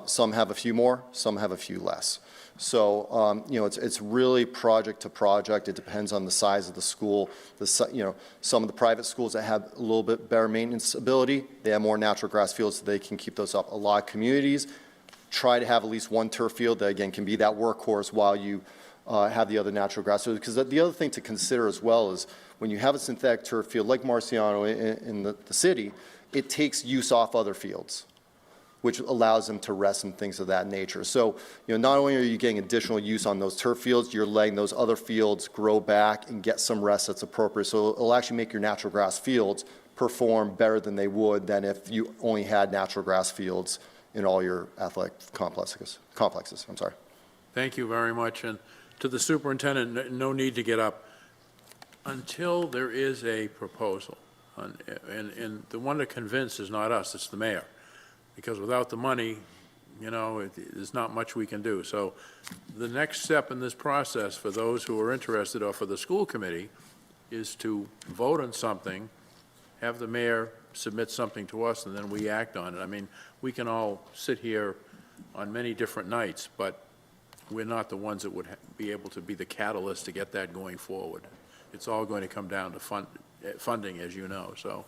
Speaker 12: Some have a few more, some have a few less. So, it's really project to project. It depends on the size of the school. Some of the private schools that have a little bit better maintenance ability, they have more natural grass fields so they can keep those up. A lot of communities try to have at least one turf field that, again, can be that workhorse while you have the other natural grass fields. Because the other thing to consider as well is when you have a synthetic turf field like Marciano in the city, it takes use off other fields, which allows them to rest and things of that nature. So, not only are you getting additional use on those turf fields, you're letting those other fields grow back and get some rest that's appropriate. So it'll actually make your natural grass fields perform better than they would than if you only had natural grass fields in all your athletic complexes. I'm sorry.
Speaker 7: Thank you very much. And to the superintendent, no need to get up. Until there is a proposal, and the one to convince is not us, it's the mayor. Because without the money, there's not much we can do. So the next step in this process for those who are interested or for the school committee is to vote on something, have the mayor submit something to us, and then we act on it. I mean, we can all sit here on many different nights, but we're not the ones that would be able to be the catalyst to get that going forward. It's all going to come down to funding, as you know. So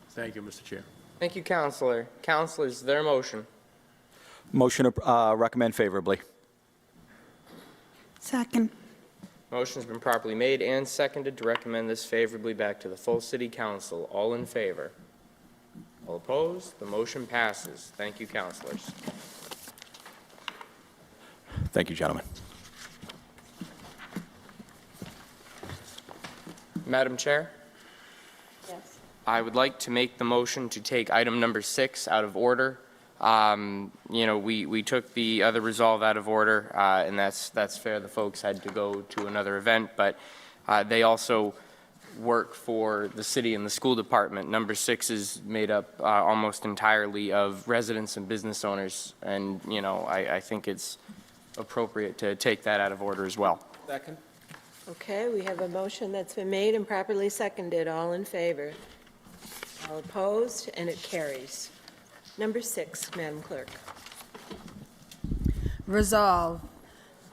Speaker 7: thank you, Mr. Chair.
Speaker 11: Thank you, Counselor. Counselors, is there a motion?
Speaker 4: Motion to recommend favorably.
Speaker 14: Second.
Speaker 11: Motion's been properly made and seconded to recommend this favorably back to the full City Council. All in favor? All opposed? The motion passes. Thank you, Counselors.
Speaker 4: Thank you, gentlemen.
Speaker 11: Madam Chair?
Speaker 1: Yes.
Speaker 11: I would like to make the motion to take item number 6 out of order. You know, we took the other resolve out of order, and that's fair. The folks had to go to another event, but they also work for the city and the school department. Number 6 is made up almost entirely of residents and business owners, and, you know, I think it's appropriate to take that out of order as well.
Speaker 9: Second.
Speaker 1: Okay, we have a motion that's been made and properly seconded. All in favor? All opposed? And it carries. Number 6, Madam Clerk.
Speaker 2: Resolve,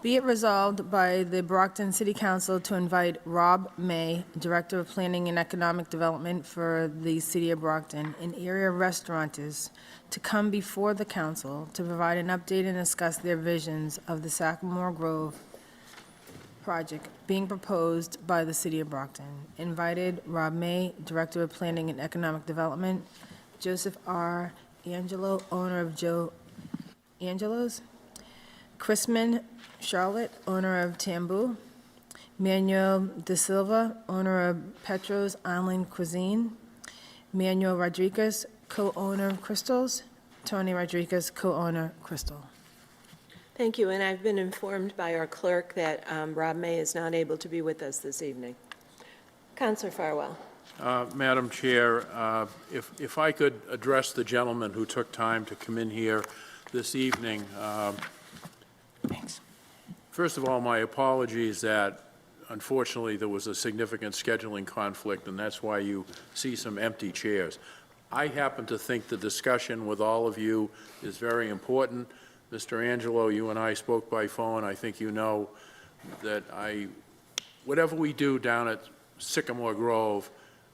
Speaker 2: be it resolved by the Brockton City Council to invite Rob May, Director of Planning and Economic Development for the City of Brockton, and area restaurateurs to come before the council to provide an update and discuss their visions of the Sagamore Grove project being proposed by the City of Brockton. Invited, Rob May, Director of Planning and Economic Development, Joseph R. Angelo, owner of Joe Angelo's, Chrisman Charlotte, owner of Tambu, Manuel De Silva, owner of Petro's Island Cuisine, Manuel Rodriguez, co-owner of Crystals, Tony Rodriguez, co-owner Crystal.
Speaker 1: Thank you, and I've been informed by our clerk that Rob May is not able to be with us this evening. Councilor Farwell.
Speaker 7: Madam Chair, if I could address the gentleman who took time to come in here this evening.
Speaker 11: Thanks.
Speaker 7: First of all, my apologies that unfortunately there was a significant scheduling conflict, and that's why you see some empty chairs. I happen to think the discussion with all of you is very important. Mr. Angelo, you and I spoke by phone. I think you know that whatever we do down at Sycamore Grove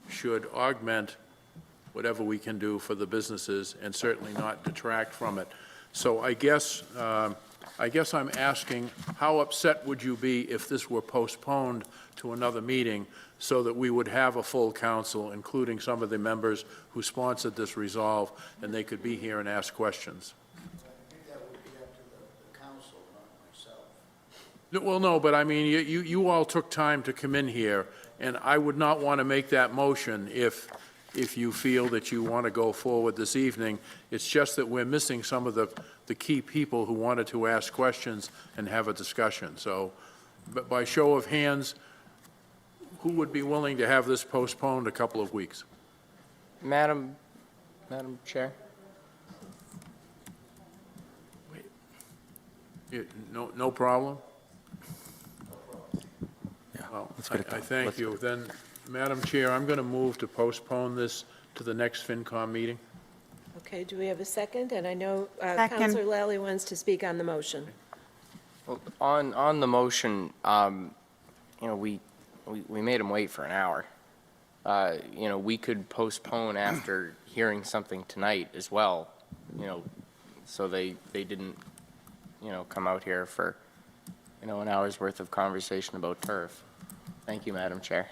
Speaker 7: should augment whatever we can do for the businesses and certainly not detract from it. So I guess I'm asking, how upset would you be if this were postponed to another meeting so that we would have a full council, including some of the members who sponsored this resolve, and they could be here and ask questions? Well, no, but I mean, you all took time to come in here, and I would not want to make that motion if you feel that you want to go forward this evening. It's just that we're missing some of the key people who wanted to ask questions and have a discussion. So, but by show of hands, who would be willing to have this postponed a couple of weeks?
Speaker 11: Madam Chair?
Speaker 7: No problem? Well, I thank you. Then, Madam Chair, I'm going to move to postpone this to the next FinCom meeting.
Speaker 1: Okay, do we have a second? And I know Councilor Lally wants to speak on the motion.
Speaker 11: Well, on the motion, you know, we made them wait for an hour. You know, we could postpone after hearing something tonight as well, you know, so they didn't, you know, come out here for, you know, an hour's worth of conversation about turf. Thank you, Madam Chair.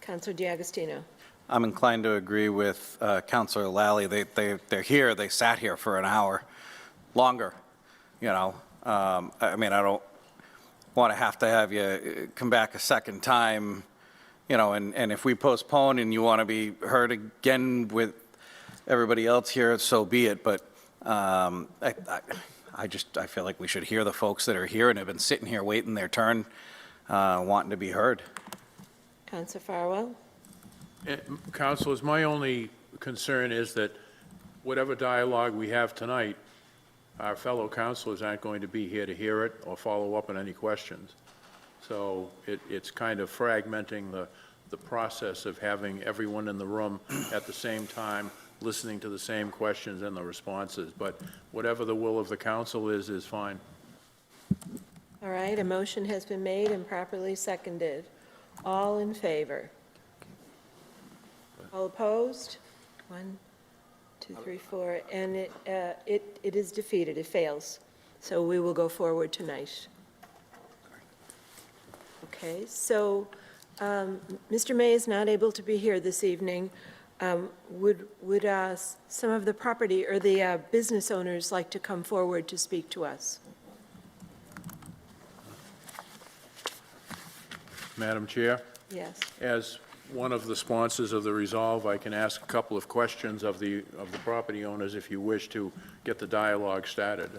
Speaker 1: Councilor D'Agostino.
Speaker 10: I'm inclined to agree with Councilor Lally. They're here, they sat here for an hour longer, you know. I mean, I don't want to have you come back a second time, you know, and if we postpone and you want to be heard again with everybody else here, so be it. But I feel like we should hear the folks that are here and have been sitting here waiting their turn, wanting to be heard.
Speaker 1: Councilor Farwell.
Speaker 7: Councilors, my only concern is that whatever dialogue we have tonight, our fellow councilors aren't going to be here to hear it or follow up on any questions. So it's kind of fragmenting the process of having everyone in the room at the same time listening to the same questions and the responses. But whatever the will of the council is fine.
Speaker 1: All right, a motion has been made and properly seconded. All in favor? All opposed? 1, 2, 3, 4, and it is defeated. It fails. So we will go forward tonight. Okay, so Mr. May is not able to be here this evening. Would some of the property or the business owners like to come forward to speak to us?
Speaker 7: Madam Chair?
Speaker 1: Yes.
Speaker 7: As one of the sponsors of the resolve, I can ask a couple of questions of the property owners if you wish to get the dialogue started.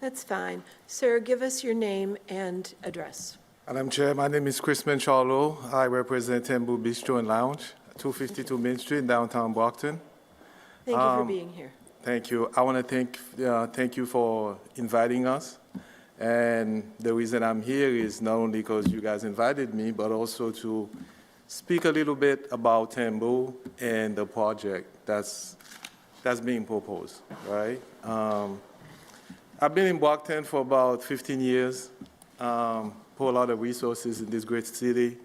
Speaker 1: That's fine. Sir, give us your name and address.
Speaker 14: Madam Chair, my name is Chrisman Charlo. I represent Tembu Bistro and Lounge, 252 Main Street, downtown Brockton.
Speaker 1: Thank you for being here.
Speaker 14: Thank you. I want to thank you for inviting us. And the reason I'm here is not only because you guys invited me, but also to speak a little bit about Tembu and the project that's being proposed, right? I've been in Brockton for about 15 years, pour a lot of resources in this great city.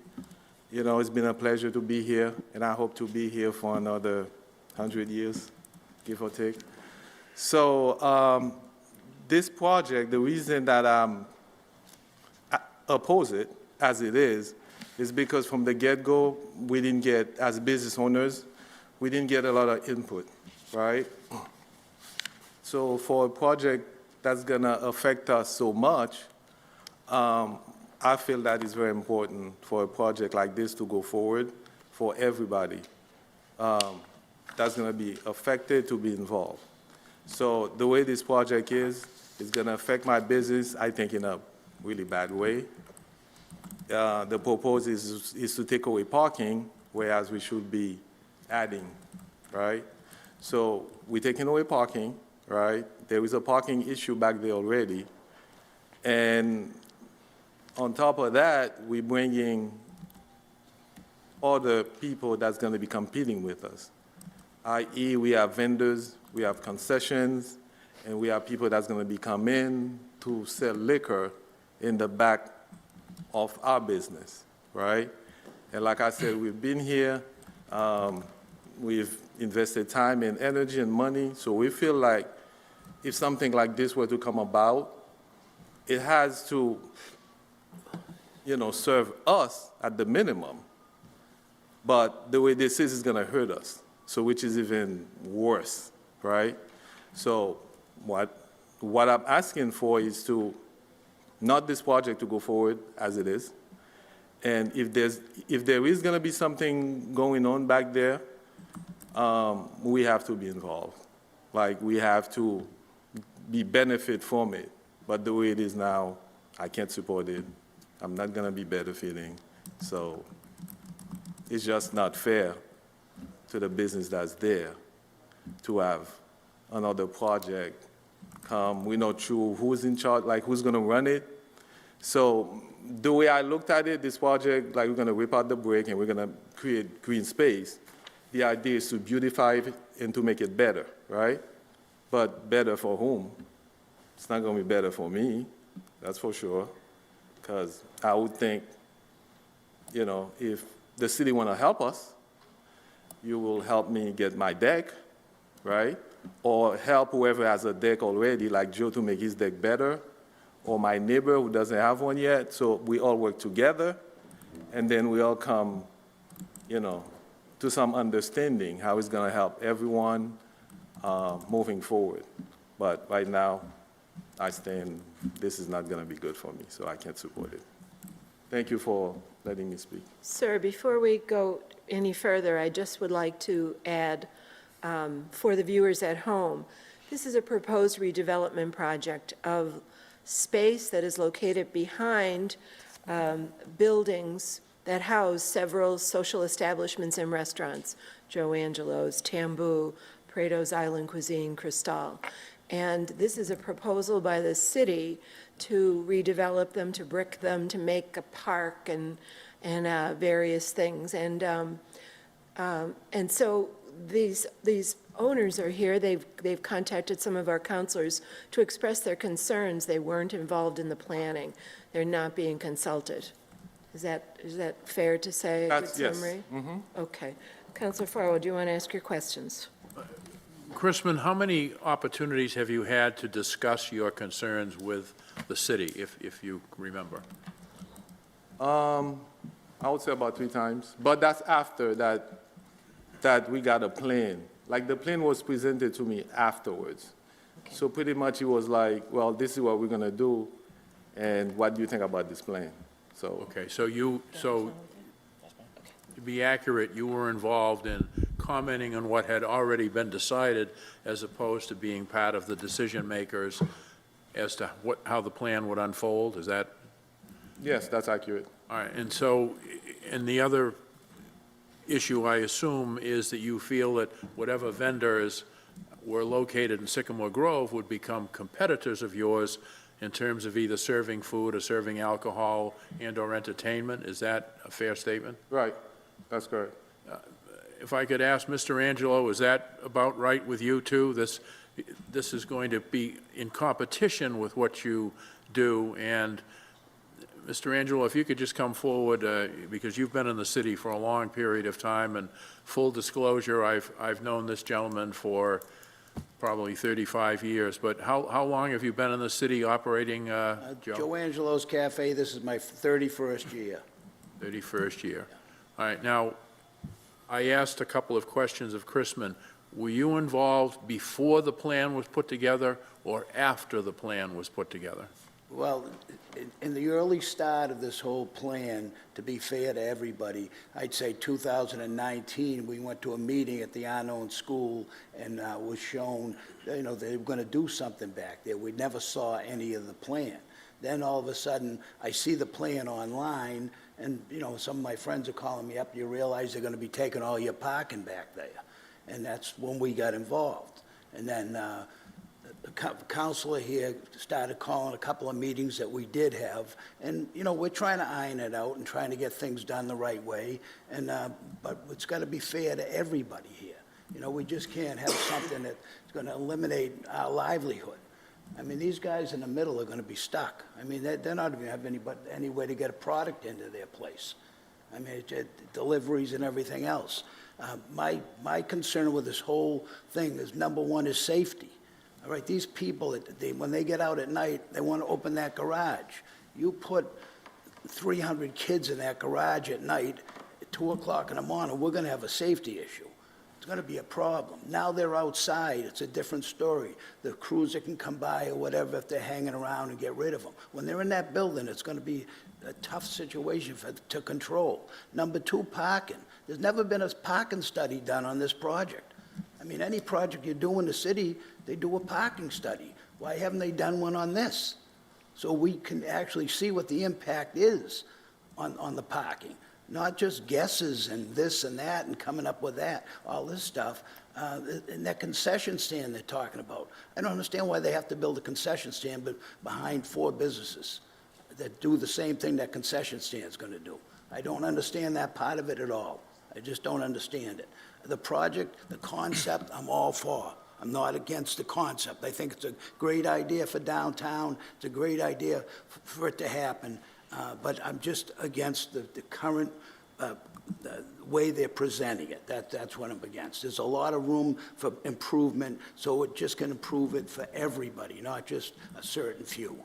Speaker 14: You know, it's been a pleasure to be here, and I hope to be here for another 100 years, give or take. So this project, the reason that I oppose it as it is because from the get-go, we didn't get, as business owners, we didn't get a lot of input, right? So for a project that's gonna affect us so much, I feel that it's very important for a project like this to go forward for everybody that's gonna be affected to be involved. So the way this project is, it's going to affect my business, I think, in a really bad way. The proposal is to take away parking, whereas we should be adding, right? So we're taking away parking, right? There is a parking issue back there already. And on top of that, we're bringing other people that's going to be competing with us, i.e. we have vendors, we have concessions, and we have people that's going to be come in to sell liquor in the back of our business, right? And like I said, we've been here, we've invested time and energy and money, so we feel like if something like this were to come about, it has to, you know, serve us at the minimum. But the way this is going to hurt us, so which is even worse, right? So what I'm asking for is to not this project to go forward as it is, and if there is going to be something going on back there, we have to be involved. Like we have to benefit from it. But the way it is now, I can't support it. I'm not going to be benefiting. So it's just not fair to the business that's there to have another project come. We're not sure who's in charge, like who's going to run it. So the way I looked at it, this project, like we're going to rip out the brick and we're going to create green space. The idea is to beautify it and to make it better, right? But better for whom? It's not going to be better for me, that's for sure. Because I would think, you know, if the city want to help us, you will help me get my deck, right? Or help whoever has a deck already, like Joe, to make his deck better, or my neighbor who doesn't have one yet. So we all work together, and then we all come, you know, to some understanding how it's going to help everyone moving forward. But right now, I stand, this is not going to be good for me, so I can't support it. Thank you for letting me speak.
Speaker 1: Sir, before we go any further, I just would like to add, for the viewers at home, this is a proposed redevelopment project of space that is located behind buildings that house several social establishments and restaurants, Joe Angelo's, Tambu, Prado's Island Cuisine, Cristal. And this is a proposal by the city to redevelop them, to brick them, to make a park and various things. And so these owners are here. They've contacted some of our counselors to express their concerns. They weren't involved in the planning. They're not being consulted. Is that fair to say? A good summary?
Speaker 14: Yes. Mm-hmm.
Speaker 1: Okay. Councilor Farwell, do you want to ask your questions?
Speaker 7: Chrisman, how many opportunities have you had to discuss your concerns with the city, if you remember?
Speaker 14: I would say about 3 times, but that's after that we got a plan. Like the plan was presented to me afterwards. Okay. So pretty much it was like, well, this is what we're going to do, and what do you think about this plan? So
Speaker 7: okay, so you to be accurate, you were involved in commenting on what had already been decided as opposed to being part of the decision makers as to how the plan would unfold? Is that?
Speaker 14: Yes, that's accurate.
Speaker 7: All right, and so, and the other issue, I assume, is that you feel that whatever vendors were located in Sycamore Grove would become competitors of yours in terms of either serving food or serving alcohol and/or entertainment. Is that a fair statement?
Speaker 14: Right, that's correct.
Speaker 7: If I could ask Mr. Angelo, is that about right with you, too? This is going to be in competition with what you do, and Mr. Angelo, if you could just come forward, because you've been in the city for a long period of time, and full disclosure, I've known this gentleman for probably 35 years, but how long have you been in the city operating, Joe?
Speaker 15: Joe Angelo's Cafe, this is my 31st year.
Speaker 7: 31st year. All right, now, I asked a couple of questions of Chrisman. Were you involved before the plan was put together or after the plan was put together?
Speaker 15: Well, in the early start of this whole plan, to be fair to everybody, I'd say 2019, we went to a meeting at the Unknown School and was shown, they were going to do something back there. We never saw any of the plan. Then all of a sudden, I see the plan online, and, some of my friends are calling me up, you realize they're going to be taking all your parking back there. And that's when we got involved. And then the counselor here started calling a couple of meetings that we did have, and we're trying to iron it out and trying to get things done the right way, and but it's got to be fair to everybody here. We just can't have something that's going to eliminate our livelihood. I mean, these guys in the middle are going to be stuck. I mean, they're not going to have any way to get a product into their place. I mean, deliveries and everything else. My concern with this whole thing is, number one, is safety. All right, these people, when they get out at night, they want to open that garage. You put 300 kids in that garage at night at 2 o'clock in the morning, we're going to have a safety issue. It's going to be a problem. Now they're outside, it's a different story. The cruiser can come by or whatever if they're hanging around and get rid of them. When they're in that building, it's going to be a tough situation to control. Number two, parking. There's never been a parking study done on this project. I mean, any project you do in the city, they do a parking study. Why haven't they done one on this? So we can actually see what the impact is on the parking. Not just guesses and this and that and coming up with that, all this stuff. And that concession stand they're talking about. I don't understand why they have to build a concession stand behind 4 businesses that do the same thing that concession stand's going to do. I don't understand that part of it at all. I just don't understand it. The project, the concept, I'm all for. I'm not against the concept. I think it's a great idea for downtown. It's a great idea for it to happen. But I'm just against the current the way they're presenting it. That's what I'm against. There's a lot of room for improvement, so it just can improve it for everybody, not just a certain few.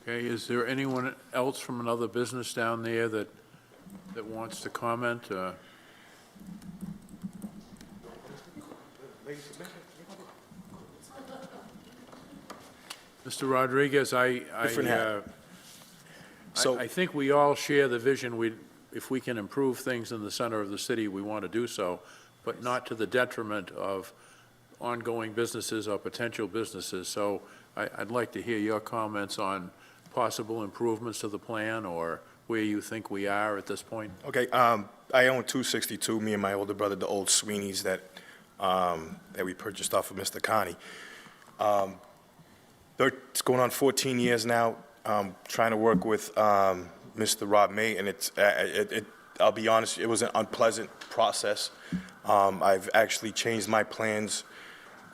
Speaker 7: Okay, is there anyone else from another business down there that wants to comment? Mr. Rodriguez, I think we all share the vision. If we can improve things in the center of the city, we want to do so, but not to the detriment of ongoing businesses or potential businesses. So I'd like to hear your comments on possible improvements to the plan or where you think we are at this point.
Speaker 13: Okay, I own 262, me and my older brother, the old Sweeney's that we purchased off of Mr. Connie. It's going on 14 years now, trying to work with Mr. Rob May, and I'll be honest, it was an unpleasant process. I've actually changed my plans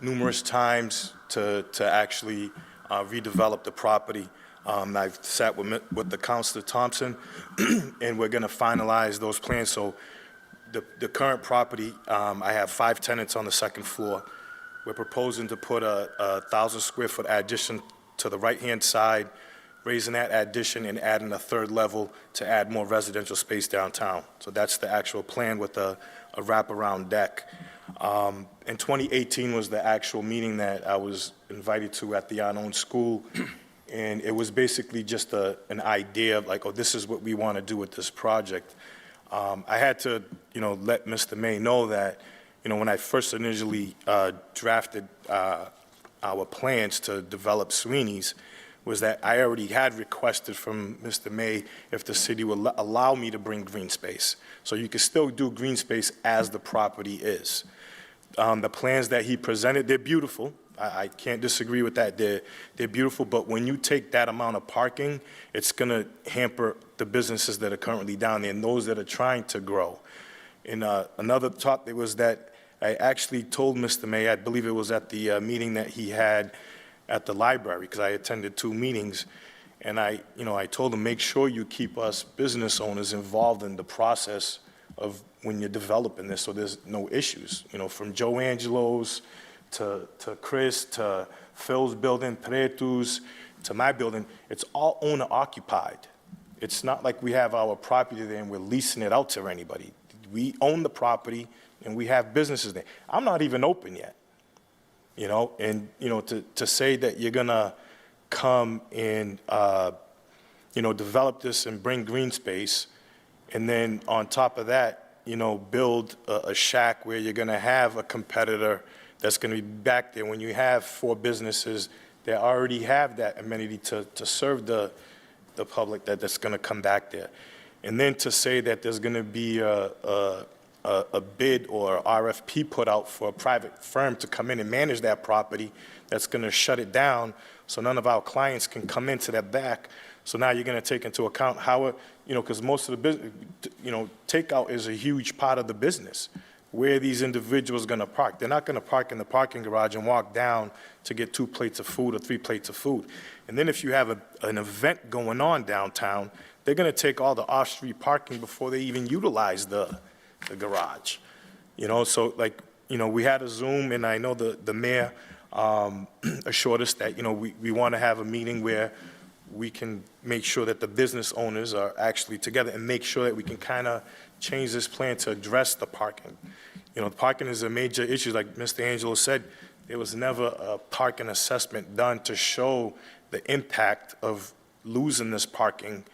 Speaker 13: numerous times to actually redevelop the property. I've sat with the Councilor Thompson, and we're going to finalize those plans. So the current property, I have 5 tenants on the second floor. We're proposing to put a 1,000-square-foot addition to the right-hand side, raising that addition and adding a 3rd level to add more residential space downtown. So that's the actual plan with a wraparound deck. In 2018 was the actual meeting that I was invited to at the Unknown School, and it was basically just an idea of like, oh, this is what we want to do with this project. I had to, let Mr. May know that, when I first initially drafted our plans to develop Sweeney's, was that I already had requested from Mr. May if the city would allow me to bring green space. So you can still do green space as the property is. The plans that he presented, they're beautiful. I can't disagree with that. They're beautiful, but when you take that amount of parking, it's going to hamper the businesses that are currently down there and those that are trying to grow. And another thought was that I actually told Mr. May, I believe it was at the meeting that he had at the library, because I attended 2 meetings, and I told him, make sure you keep us business owners involved in the process of when you're developing this, so there's no issues. From Joe Angelo's to Chris, to Phil's building, Pretu's, to my building, it's all owner occupied. It's not like we have our property there and we're leasing it out to anybody. We own the property and we have businesses there. I'm not even open yet, and, to say that you're gonna come and, develop this and bring green space, and then on top of that, build a shack where you're gonna have a competitor that's going to be back there when you have 4 businesses that already have that amenity to serve the public that's going to come back there. And then to say that there's going to be a bid or RFP put out for a private firm to come in and manage that property that's going to shut it down so none of our clients can come into that back. So now you're going to take into account how, because most of the business, takeout is a huge part of the business. Where are these individuals going to park? They're not going to park in the parking garage and walk down to get 2 plates of food or 3 plates of food. And then if you have an event going on downtown, they're going to take all the off-street parking before they even utilize the garage. So we had a Zoom, and I know the mayor assured us that, we want to have a meeting where we can make sure that the business owners are actually together and make sure that we can kind of change this plan to address the parking. Parking is a major issue. Like Mr. Angelo said, there was never a parking assessment done to show the impact of losing this parking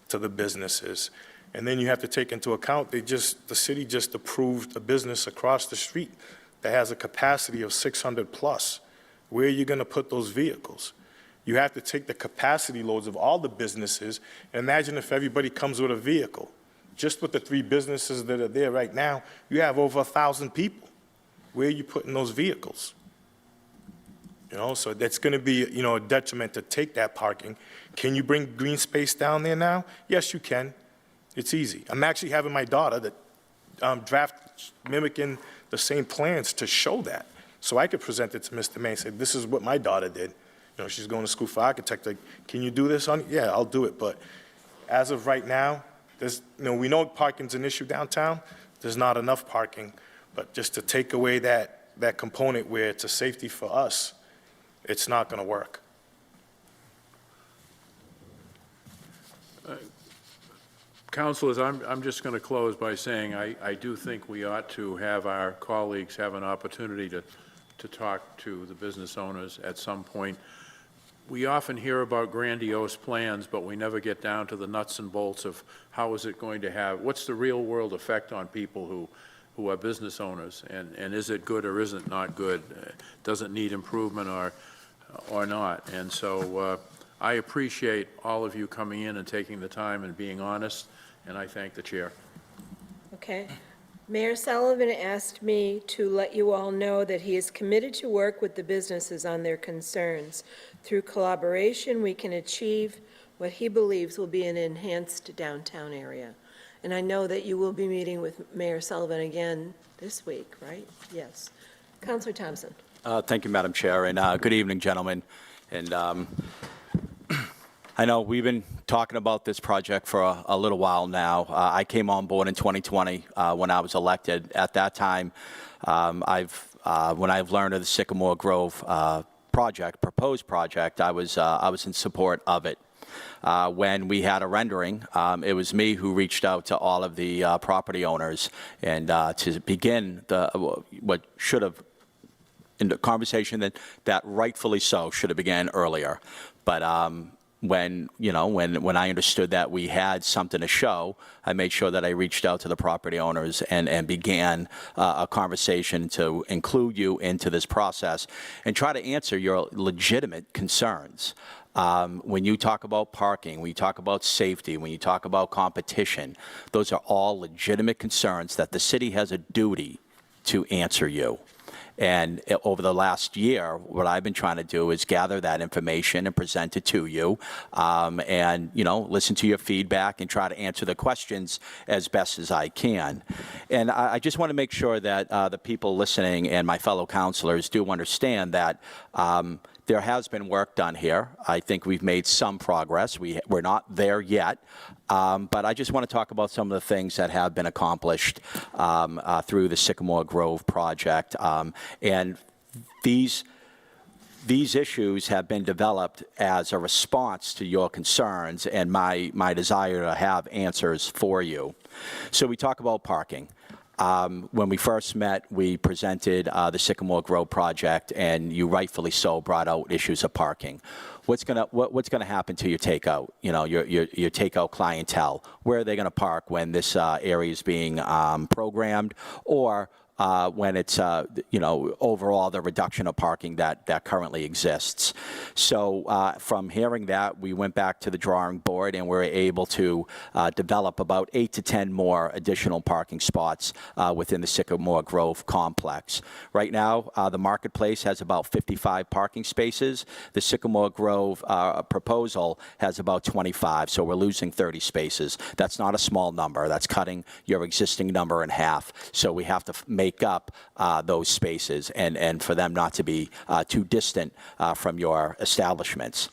Speaker 13: to the businesses. And then you have to take into account, the city just approved a business across the street that has a capacity of 600 plus. Where are you going to put those vehicles? You have to take the capacity loads of all the businesses, and imagine if everybody comes with a vehicle. Just with the 3 businesses that are there right now, you have over 1,000 people. Where are you putting those vehicles? So that's going to be, a detriment to take that parking. Can you bring green space down there now? Yes, you can. It's easy. I'm actually having my daughter that draft mimicking the same plans to show that. So I could present it to Mr. May and say, this is what my daughter did. She's going to school for architect. Like, can you do this, honey? Yeah, I'll do it. But as of right now, we know parking's an issue downtown. There's not enough parking, but just to take away that component where it's a safety for us, it's not going to work.
Speaker 7: Councilors, I'm just going to close by saying I do think we ought to have our colleagues have an opportunity to talk to the business owners at some point. We often hear about grandiose plans, but we never get down to the nuts and bolts of how is it going to have, what's the real world effect on people who are business owners, and is it good or is it not good? Does it need improvement or not? And so I appreciate all of you coming in and taking the time and being honest, and I thank the chair.
Speaker 1: Okay. Mayor Sullivan asked me to let you all know that he is committed to work with the businesses on their concerns. Through collaboration, we can achieve what he believes will be an enhanced downtown area. And I know that you will be meeting with Mayor Sullivan again this week, right? Yes. Councilor Thompson.
Speaker 4: Thank you, Madam Chair, and good evening, gentlemen. And I know we've been talking about this project for a little while now. I came on board in 2020 when I was elected. At that time, when I've learned of the Sycamore Grove proposed project, I was in support of it. When we had a rendering, it was me who reached out to all of the property owners and to begin what should have, in the conversation that rightfully so should have began earlier. But when I understood that we had something to show, I made sure that I reached out to the property owners and began a conversation to include you into this process and try to answer your legitimate concerns. When you talk about parking, when you talk about safety, when you talk about competition, those are all legitimate concerns that the city has a duty to answer you. And over the last year, what I've been trying to do is gather that information and present it to you, and listen to your feedback and try to answer the questions as best as I can. And I just want to make sure that the people listening and my fellow councilors do understand that there has been work done here. I think we've made some progress. We're not there yet, but I just want to talk about some of the things that have been accomplished through the Sycamore Grove project. And these issues have been developed as a response to your concerns and my desire to have answers for you. So we talk about parking. When we first met, we presented the Sycamore Grove project, and you rightfully so brought out issues of parking. What's gonna happen to your takeout? Your takeout clientele. Where are they gonna park when this area is being programmed, or when it's overall the reduction of parking that currently exists? So from hearing that, we went back to the drawing board and were able to develop about 8 to 10 more additional parking spots within the Sycamore Grove complex. Right now, the marketplace has about 55 parking spaces. The Sycamore Grove proposal has about 25, so we're losing 30 spaces. That's not a small number. That's cutting your existing number in half. So we have to make up those spaces and for them not to be too distant from your establishments.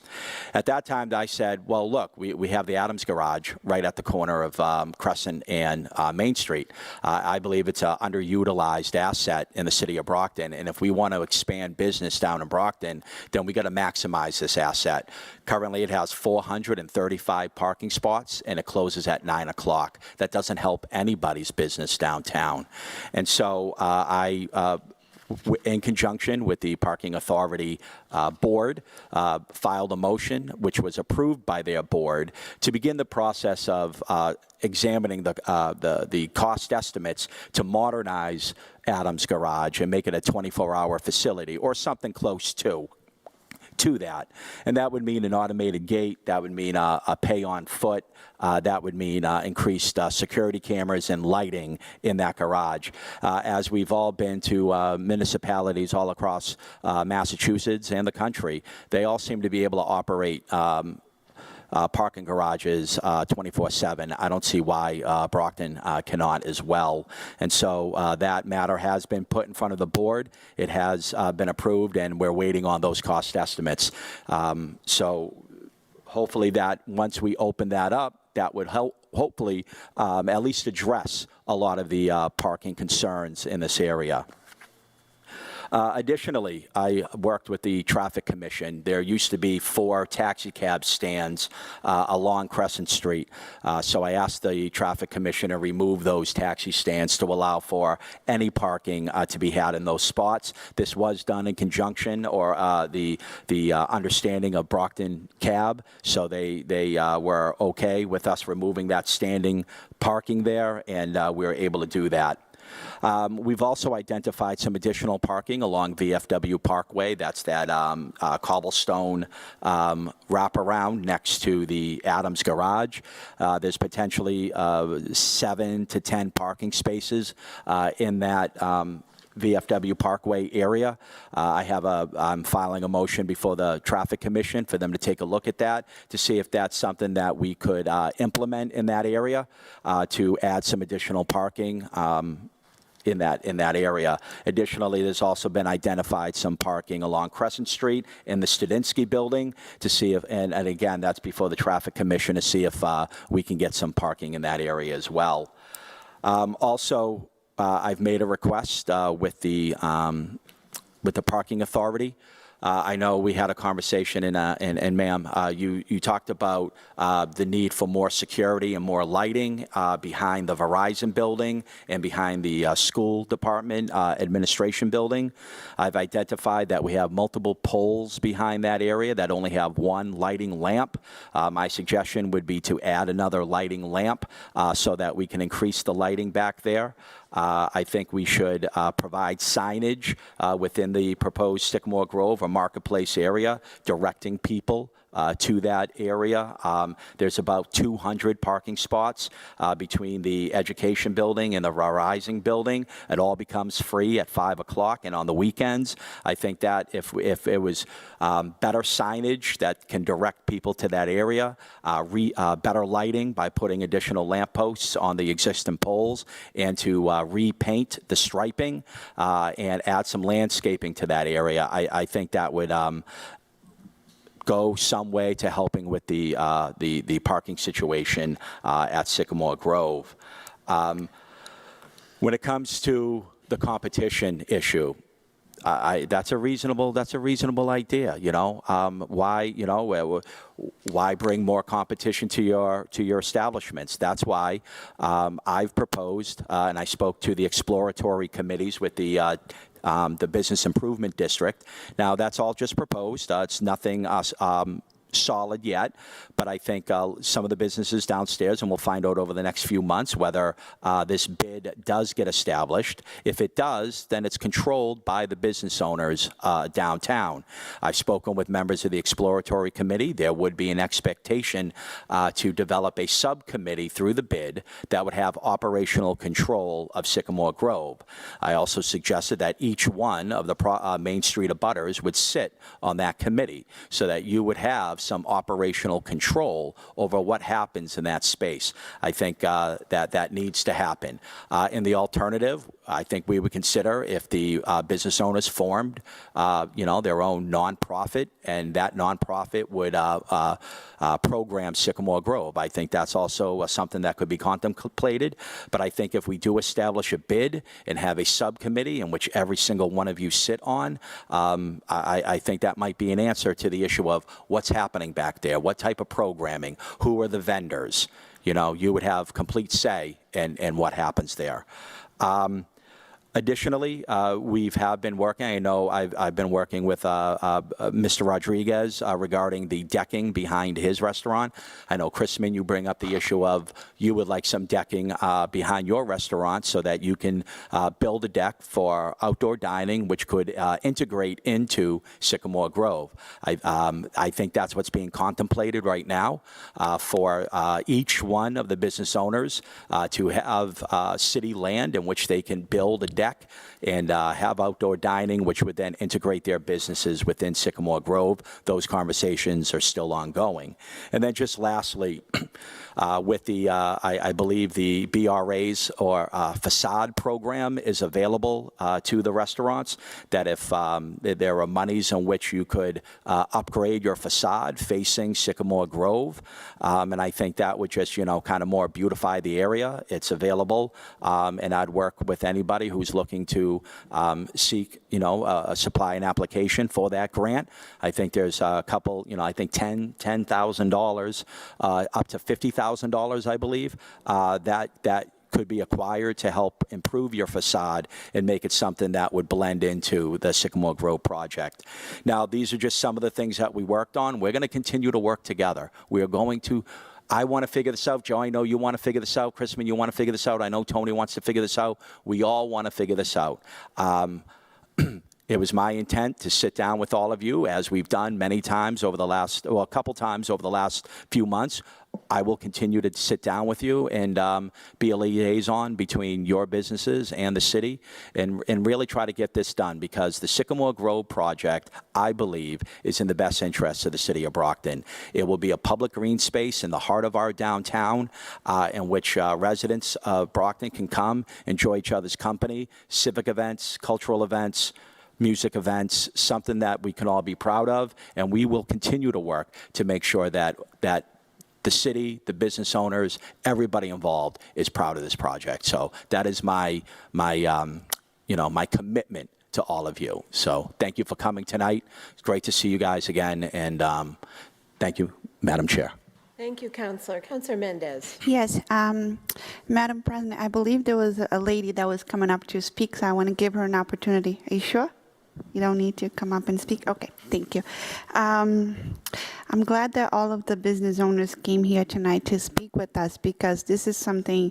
Speaker 4: At that time, I said, well, look, we have the Adams Garage right at the corner of Crescent and Main Street. I believe it's an underutilized asset in the city of Brockton, and if we want to expand business down in Brockton, then we got to maximize this asset. Currently, it has 435 parking spots, and it closes at 9 o'clock. That doesn't help anybody's business downtown. And so in conjunction with the Parking Authority board, filed a motion, which was approved by their board, to begin the process of examining the cost estimates to modernize Adams Garage and make it a 24-hour facility or something close to that. And that would mean an automated gate. That would mean a pay on foot. That would mean increased security cameras and lighting in that garage. As we've all been to municipalities all across Massachusetts and the country, they all seem to be able to operate parking garages 24/7. I don't see why Brockton cannot as well. And so that matter has been put in front of the board. It has been approved, and we're waiting on those cost estimates. So hopefully that once we open that up, that would help, hopefully at least address a lot of the parking concerns in this area. Additionally, I worked with the Traffic Commission. There used to be 4 taxi cab stands along Crescent Street. So I asked the Traffic Commission to remove those taxi stands to allow for any parking to be had in those spots. This was done in conjunction or the understanding of Brockton Cab. So they were okay with us removing that standing parking there, and we were able to do that. We've also identified some additional parking along VFW Parkway. That's that cobblestone wraparound next to the Adams Garage. There's potentially 7 to 10 parking spaces in that VFW Parkway area. I'm filing a motion before the Traffic Commission for them to take a look at that to see if that's something that we could implement in that area to add some additional parking in that area. Additionally, there's also been identified some parking along Crescent Street in the Studinsky building to see if, and again, that's before the Traffic Commission, to see if we can get some parking in that area as well. I've made a request with the Parking Authority I know we had a conversation, and ma'am, you talked about the need for more security and more lighting behind the Verizon building and behind the school department administration building. I've identified that we have multiple poles behind that area that only have one lighting lamp. My suggestion would be to add another lighting lamp so that we can increase the lighting back there. I think we should provide signage within the proposed Sycamore Grove or Marketplace area, directing people to that area. There's about 200 parking spots between the Education Building and the Verizon Building. It all becomes free at 5 o'clock and on the weekends. I think that if it was better signage that can direct people to that area, better lighting by putting additional lamp posts on the existing poles, and to repaint the striping and add some landscaping to that area, I think that would go some way to helping with the parking situation at Sycamore Grove. When it comes to the competition issue, that's a reasonable idea. Why bring more competition to your establishments? That's why I've proposed, and I spoke to the exploratory committees with the Business Improvement District. Now, that's all just proposed. It's nothing solid yet, but I think some of the businesses downstairs, and we'll find out over the next few months whether this bid does get established. If it does, then it's controlled by the business owners downtown. I've spoken with members of the Exploratory Committee. There would be an expectation to develop a subcommittee through the bid that would have operational control of Sycamore Grove. I also suggested that each one of the Main Street abutters would sit on that committee so that you would have some operational control over what happens in that space. I think that needs to happen. In the alternative, I think we would consider if the business owners formed, their own nonprofit, and that nonprofit would program Sycamore Grove. I think that's also something that could be contemplated. But I think if we do establish a bid and have a subcommittee in which every single one of you sit on, I think that might be an answer to the issue of what's happening back there, what type of programming, who are the vendors. You would have complete say in what happens there. Additionally, we have been working, I know I've been working with Mr. Rodriguez regarding the decking behind his restaurant. I know, Chrisman, you bring up the issue of you would like some decking behind your restaurant so that you can build a deck for outdoor dining, which could integrate into Sycamore Grove. I think that's what's being contemplated right now for each one of the business owners to have city land in which they can build a deck and have outdoor dining, which would then integrate their businesses within Sycamore Grove. Those conversations are still ongoing. And then just lastly, with the, I believe the BRAs or facade program is available to the restaurants, that if there are monies in which you could upgrade your facade facing Sycamore Grove, and I think that would just, kind of more beautify the area. It's available, and I'd work with anybody who's looking to seek, supply an application for that grant. I think there's a couple, I think $10,000 up to $50,000, I believe, that could be acquired to help improve your facade and make it something that would blend into the Sycamore Grove project. Now, these are just some of the things that we worked on. We're going to continue to work together. We are going to I want to figure this out. Joe, I know you want to figure this out. Chrisman, you want to figure this out. I know Tony wants to figure this out. We all want to figure this out. It was my intent to sit down with all of you, as we've done many times over the last, well, a couple times over the last few months. I will continue to sit down with you and be a liaison between your businesses and the city and really try to get this done, because the Sycamore Grove project, I believe, is in the best interest of the city of Brockton. It will be a public green space in the heart of our downtown in which residents of Brockton can come, enjoy each other's company, civic events, cultural events, music events, something that we can all be proud of, and we will continue to work to make sure that the city, the business owners, everybody involved is proud of this project. So that is my commitment to all of you. So thank you for coming tonight. It's great to see you guys again, and thank you, Madam Chair.
Speaker 1: Thank you, Counselor. Counselor Mendez.
Speaker 16: Yes, Madam President, I believe there was a lady that was coming up to speak, so I want to give her an opportunity. Are you sure? You don't need to come up and speak? Okay, thank you. I'm glad that all of the business owners came here tonight to speak with us, because this is something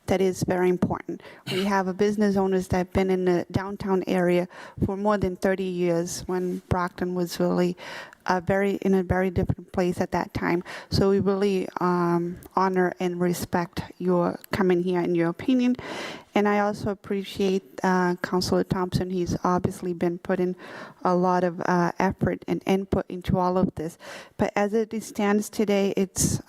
Speaker 16: that is very important. We have business owners that have been in the downtown area for more than 30 years, when Brockton was really in a very different place at that time. So we really honor and respect your coming here and your opinion. And I also appreciate Councilor Thompson. He's obviously been putting a lot of effort and input into all of this. But as it stands today, it's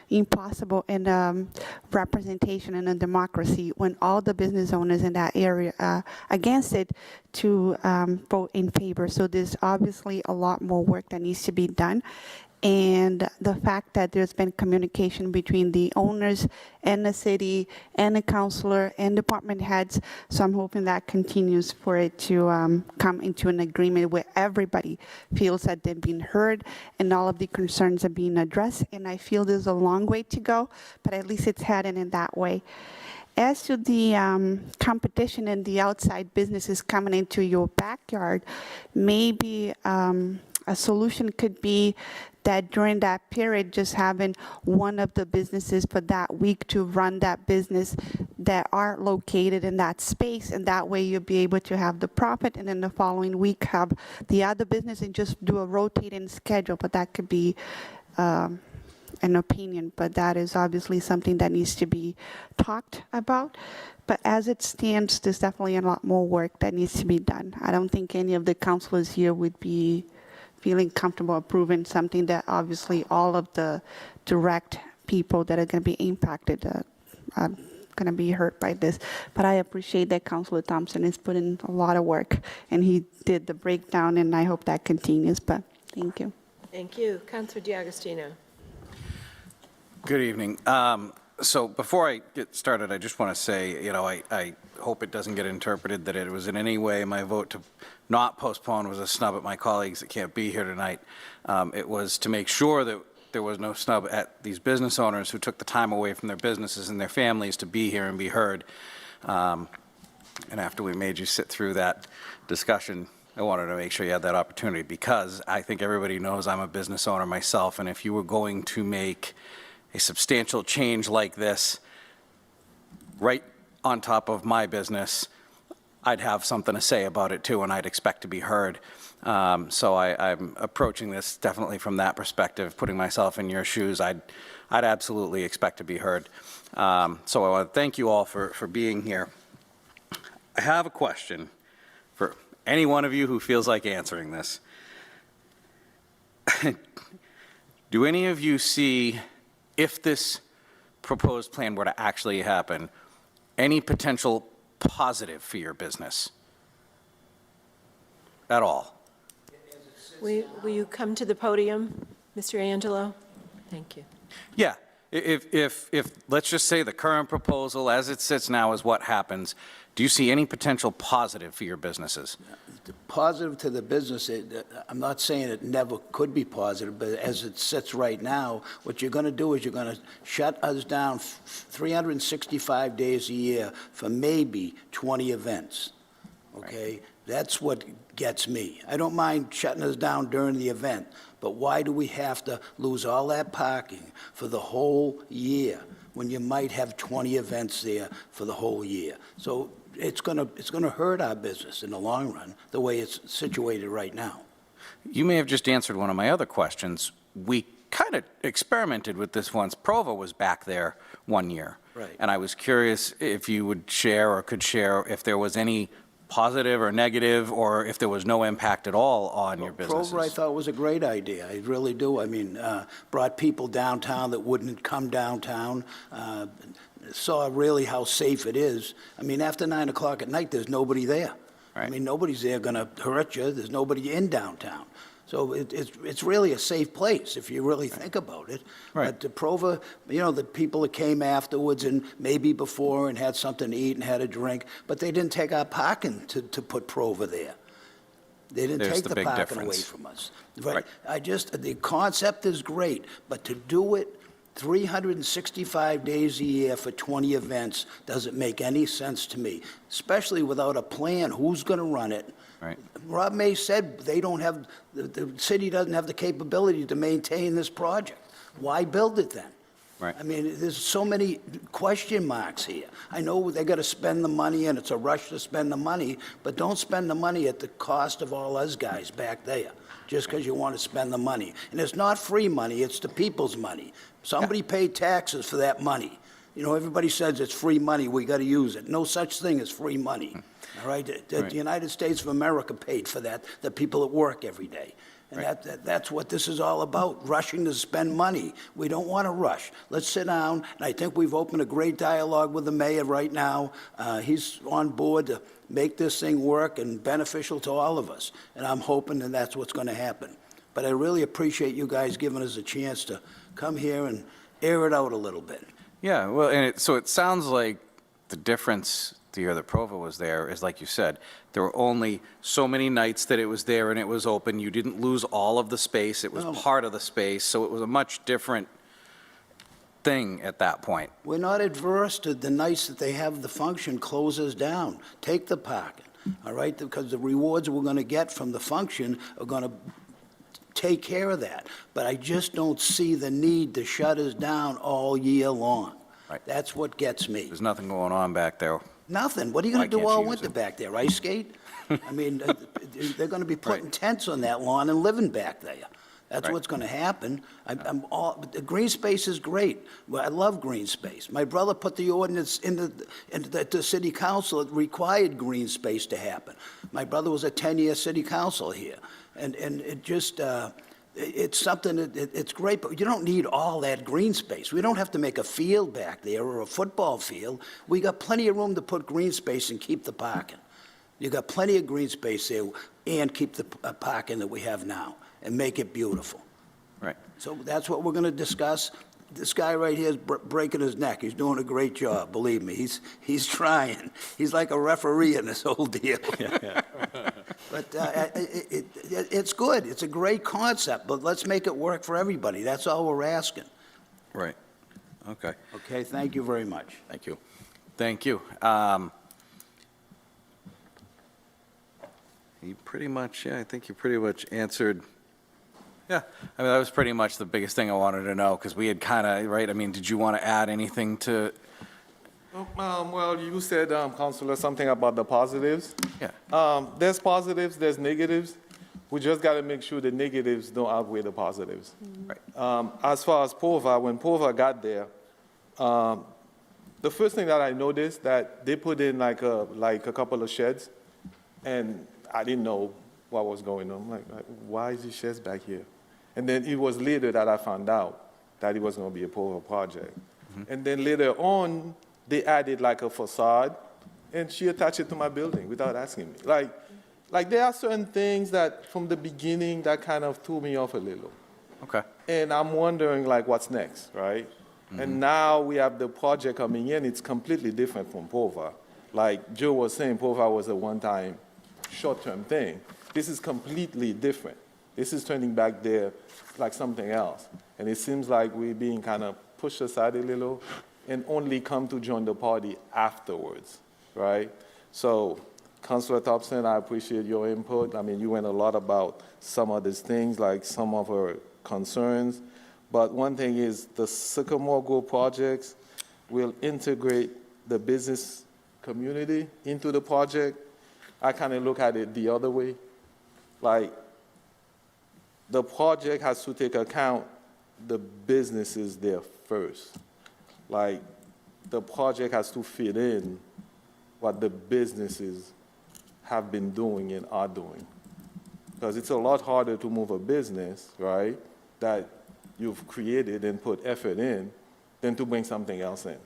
Speaker 16: impossible in representation in a democracy when all the business owners in that area are against it to vote in favor. So there's obviously a lot more work that needs to be done. And the fact that there's been communication between the owners and the city and the councilor and department heads, so I'm hoping that continues for it to come into an agreement where everybody feels that they've been heard and all of the concerns are being addressed. And I feel there's a long way to go, but at least it's headed in that way. As to the competition and the outside businesses coming into your backyard, maybe a solution could be that during that period, just having one of the businesses for that week to run that business that are located in that space, and that way you'll be able to have the profit, and then the following week have the other business and just do a rotating schedule. But that could be an opinion, but that is obviously something that needs to be talked about. But as it stands, there's definitely a lot more work that needs to be done. I don't think any of the councilors here would be feeling comfortable approving something that obviously all of the direct people that are going to be impacted are going to be hurt by this. But I appreciate that Councilor Thompson is putting a lot of work, and he did the breakdown, and I hope that continues. But thank you.
Speaker 1: Thank you. Counselor D'Agostino.
Speaker 10: Good evening. So before I get started, I just want to say, I hope it doesn't get interpreted that it was in any way my vote to not postpone was a snub at my colleagues that can't be here tonight. It was to make sure that there was no snub at these business owners who took the time away from their businesses and their families to be here and be heard. And after we made you sit through that discussion, I wanted to make sure you had that opportunity, because I think everybody knows I'm a business owner myself, and if you were going to make a substantial change like this right on top of my business, I'd have something to say about it too, and I'd expect to be heard. So I'm approaching this definitely from that perspective, putting myself in your shoes. I'd absolutely expect to be heard. So I want to thank you all for being here. I have a question for any one of you who feels like answering this. Do any of you see, if this proposed plan were to actually happen, any potential positive for your business at all?
Speaker 1: Will you come to the podium, Mr. Angelo? Thank you.
Speaker 10: Yeah, if let's just say the current proposal as it sits now is what happens, do you see any potential positive for your businesses?
Speaker 15: The positive to the business, I'm not saying it never could be positive, but as it sits right now, what you're going to do is you're going to shut us down 365 days a year for maybe 20 events, okay? Right. That's what gets me. I don't mind shutting us down during the event, but why do we have to lose all that parking for the whole year when you might have 20 events there for the whole year? So it's going to hurt our business in the long run, the way it's situated right now.
Speaker 10: You may have just answered one of my other questions. We kind of experimented with this once. Provo was back there one year.
Speaker 15: Right.
Speaker 10: And I was curious if you would share or could share if there was any positive or negative, or if there was no impact at all on your businesses.
Speaker 15: Provo, I thought, was a great idea. I really do. I mean, brought people downtown that wouldn't come downtown, saw really how safe it is. I mean, after 9 o'clock at night, there's nobody there. Right. I mean, nobody's there going to hurt you. There's nobody in downtown. So it's really a safe place, if you really think about it.
Speaker 10: Right.
Speaker 15: But the Prova, the people that came afterwards and maybe before and had something to eat and had a drink, but they didn't take our parking to put Prova there. They didn't
Speaker 10: There's
Speaker 15: take
Speaker 10: the
Speaker 15: the
Speaker 10: big
Speaker 15: parking away
Speaker 10: difference.
Speaker 15: from us.
Speaker 10: Right.
Speaker 15: The concept is great, but to do it 365 days a year for 20 events doesn't make any sense to me, especially without a plan. Who's going to run it?
Speaker 10: Right.
Speaker 15: Rob May said they don't have, the city doesn't have the capability to maintain this project. Why build it then?
Speaker 10: Right.
Speaker 15: I mean, there's so many question marks here. I know they got to spend the money, and it's a rush to spend the money, but don't spend the money at the cost of all us guys back there, just because you want to spend the money. And it's not free money, it's the people's money. Somebody paid taxes for that money. Everybody says it's free money, we got to use it. No such thing as free money. All right? The United States of America paid for that, the people that work every day. And that's what this is all about, rushing to spend money. We don't want to rush. Let's sit down, and I think we've opened a great dialogue with the mayor right now. He's on board to make this thing work and beneficial to all of us, and I'm hoping that that's what's going to happen. But I really appreciate you guys giving us a chance to come here and air it out a little bit.
Speaker 10: Yeah, well, and so it sounds like the difference the year that Prova was there is, like you said, there were only so many nights that it was there and it was open. You didn't lose all of the space. It was part of the space, so it was a much different thing at that point.
Speaker 15: We're not adverse to the nights that they have the function closes down. Take the parking, all right? Because the rewards we're going to get from the function are going to take care of that. But I just don't see the need to shut us down all year long.
Speaker 10: Right.
Speaker 15: That's what gets me.
Speaker 10: There's nothing going on back there.
Speaker 15: Nothing. What are you going
Speaker 10: Why
Speaker 15: to do
Speaker 10: can't you
Speaker 15: all
Speaker 10: use
Speaker 15: winter
Speaker 10: it?
Speaker 15: back there? Ice skate? I mean, they're going to be putting tents on that lawn and living back there. That's
Speaker 10: Right.
Speaker 15: what's going to happen. The green space is great. Well, I love green space. My brother put the ordinance into the city council. It required green space to happen. My brother was a 10-year city council here. And it just, it's something, it's great, but you don't need all that green space. We don't have to make a field back there or a football field. We got plenty of room to put green space and keep the parking. You got plenty of green space there and keep the parking that we have now and make it beautiful.
Speaker 10: Right.
Speaker 15: So that's what we're going to discuss. This guy right here is breaking his neck. He's doing a great job, believe me. He's trying. He's like a referee in this whole deal. But it's good. It's a great concept, but let's make it work for everybody. That's all we're asking.
Speaker 10: Right. Okay.
Speaker 15: Okay, thank you very much.
Speaker 10: Thank you. Thank you. You pretty much, I think you pretty much answered. Yeah, I mean, that was pretty much the biggest thing I wanted to know, because we had kind of, right, I mean, did you want to add anything to?
Speaker 14: Well, you said, Councilor, something about the positives.
Speaker 10: Yeah.
Speaker 14: There's positives, there's negatives. We just got to make sure the negatives don't outweigh the positives.
Speaker 10: Right.
Speaker 14: As far as Pova, when Pova got there, the first thing that I noticed that they put in like a couple of sheds, and I didn't know what was going on. Like, why is these sheds back here? And then it was later that I found out that it was going to be a Pova project. Mm-hmm. And then later on, they added like a facade, and she attached it to my building without asking me. Like there are certain things that from the beginning that kind of threw me off a little.
Speaker 10: Okay.
Speaker 14: And I'm wondering like what's next, right? Mm-hmm. And now we have the project coming in. It's completely different from Pova. Like Joe was saying, Pova was a one-time short-term thing. This is completely different. This is turning back there like something else. And it seems like we're being kind of pushed aside a little and only come to join the party afterwards, right? So, Councilor Thompson, I appreciate your input. I mean, you went a lot about some of these things, like some of our concerns. But one thing is the Sycamore Grove projects will integrate the business community into the project. I kind of look at it the other way. Like, the project has to take account the businesses there first. Like, the project has to fit in what the businesses have been doing and are doing. Because it's a lot harder to move a business, right, that you've created and put effort in than to bring something else in.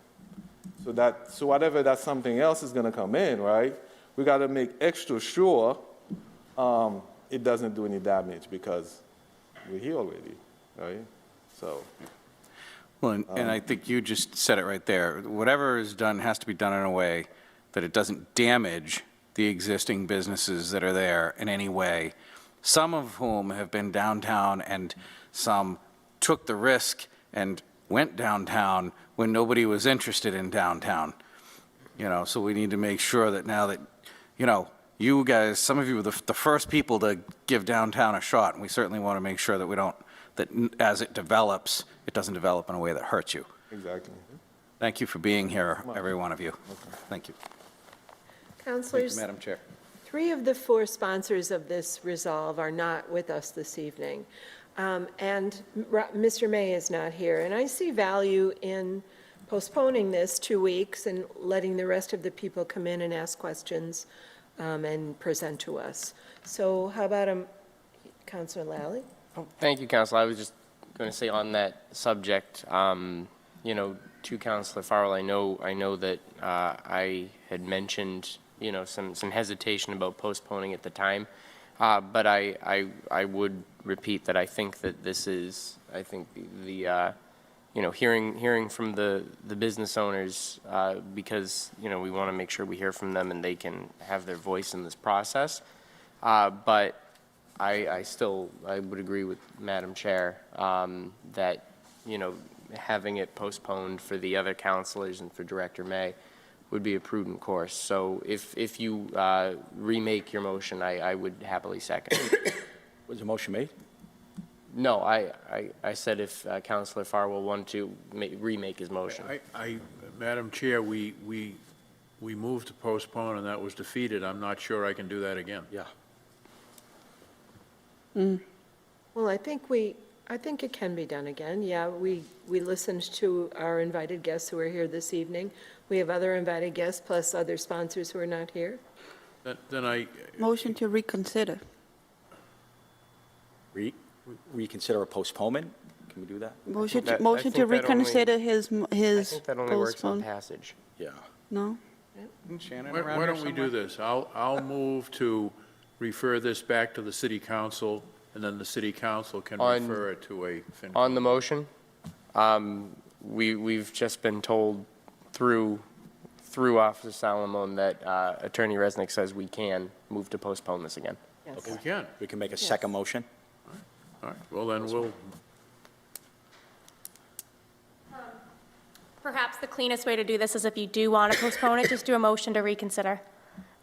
Speaker 14: So whatever that something else is going to come in, right, we got to make extra sure it doesn't do any damage because we're here already, right? So,
Speaker 10: Well, and I think you just said it right there. Whatever is done has to be done in a way that it doesn't damage the existing businesses that are there in any way, some of whom have been downtown and some took the risk and went downtown when nobody was interested in downtown. So we need to make sure that now that, you guys, some of you were the first people to give downtown a shot, and we certainly want to make sure that we don't, that as it develops, it doesn't develop in a way that hurts you.
Speaker 14: exactly.
Speaker 10: Thank you for being here, every one of you. Thank you. Thank you,
Speaker 1: Councilors,
Speaker 10: Madam Chair.
Speaker 1: 3 of the 4 sponsors of this resolve are not with us this evening. And Mr. May is not here. And I see value in postponing this 2 weeks and letting the rest of the people come in and ask questions and present to us. So how about Councilor Lally?
Speaker 11: Thank you, Council. I was just going to say on that subject, to Councilor Farrell, I know that I had mentioned, some hesitation about postponing at the time, but I would repeat that I think that this is, hearing from the business owners, because, we want to make sure we hear from them and they can have their voice in this process. But I would agree with Madam Chair that, having it postponed for the other councilors and for Director May would be a prudent course. So if you remake your motion, I would happily second.
Speaker 4: Was the motion made?
Speaker 11: No, I said if Councilor Farwell wanted to remake his motion.
Speaker 7: Madam Chair, we moved to postpone, and that was defeated. I'm not sure I can do that again.
Speaker 4: Yeah.
Speaker 1: Well, I think it can be done again. Yeah, we listened to our invited guests who are here this evening. We have other invited guests plus other sponsors who are not here.
Speaker 7: Then
Speaker 16: Motion to reconsider.
Speaker 4: Reconsider a postponement? Can we do that?
Speaker 16: Motion
Speaker 11: I
Speaker 16: to
Speaker 11: think that
Speaker 16: reconsider
Speaker 11: only-
Speaker 16: his
Speaker 11: I think that only works on
Speaker 16: postpone.
Speaker 11: passage.
Speaker 4: Yeah.
Speaker 16: No?
Speaker 10: Shannon
Speaker 7: why
Speaker 10: around here
Speaker 7: don't we do
Speaker 10: somewhere?
Speaker 7: this? I'll move to refer this back to the city council, and then the city council can refer it to a FinCom.
Speaker 11: On the motion, we've just been told through Officer Salamone that Attorney Resnick says we can move to postpone this again.
Speaker 1: Yes.
Speaker 7: We can.
Speaker 4: We can make a second motion?
Speaker 7: All right, well, then we'll,
Speaker 17: Perhaps the cleanest way to do this is if you do want to postpone it, just do a motion to reconsider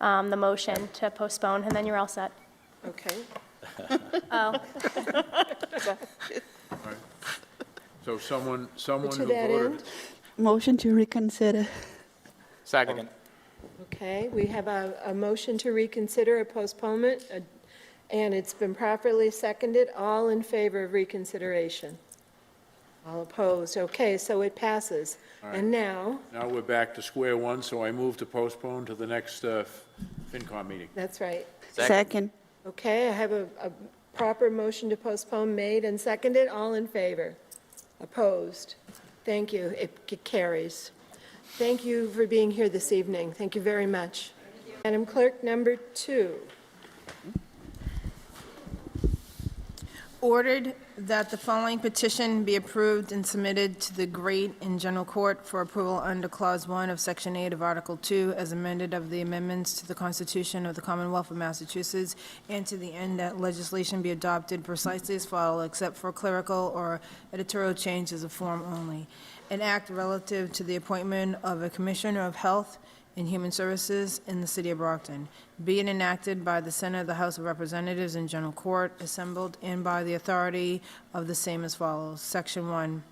Speaker 17: the motion to postpone, and then you're all set.
Speaker 1: Okay.
Speaker 17: Oh.
Speaker 7: so someone
Speaker 1: To
Speaker 7: who
Speaker 1: that
Speaker 7: voted.
Speaker 1: end,
Speaker 16: Motion to reconsider.
Speaker 11: Second.
Speaker 1: okay, we have a motion to reconsider a postponement, and it's been properly seconded. All in favor of reconsideration? All opposed? Okay, so it passes.
Speaker 7: right.
Speaker 1: And now,
Speaker 7: Now we're back to square one, so I move to postpone to the next FinCom meeting.
Speaker 1: that's right.
Speaker 16: Second.
Speaker 1: Okay, I have a proper motion to postpone made and seconded. All in favor? Opposed? Thank you. It carries. Thank you for being here this evening. Thank you very much. Madam Clerk, number 2.
Speaker 2: Ordered that the following petition be approved and submitted to the Great and General Court for approval under Clause 1 of Section 8 of Article 2 as amended of the amendments to the Constitution of the Commonwealth of Massachusetts, and to the end that legislation be adopted precisely as follows, except for clerical or editorial changes of form only. An act relative to the appointment of a Commissioner of Health and Human Services in the City of Brockton, be it enacted by the Senate of the House of Representatives in General Court assembled and by the authority of the same as follows. Section 1,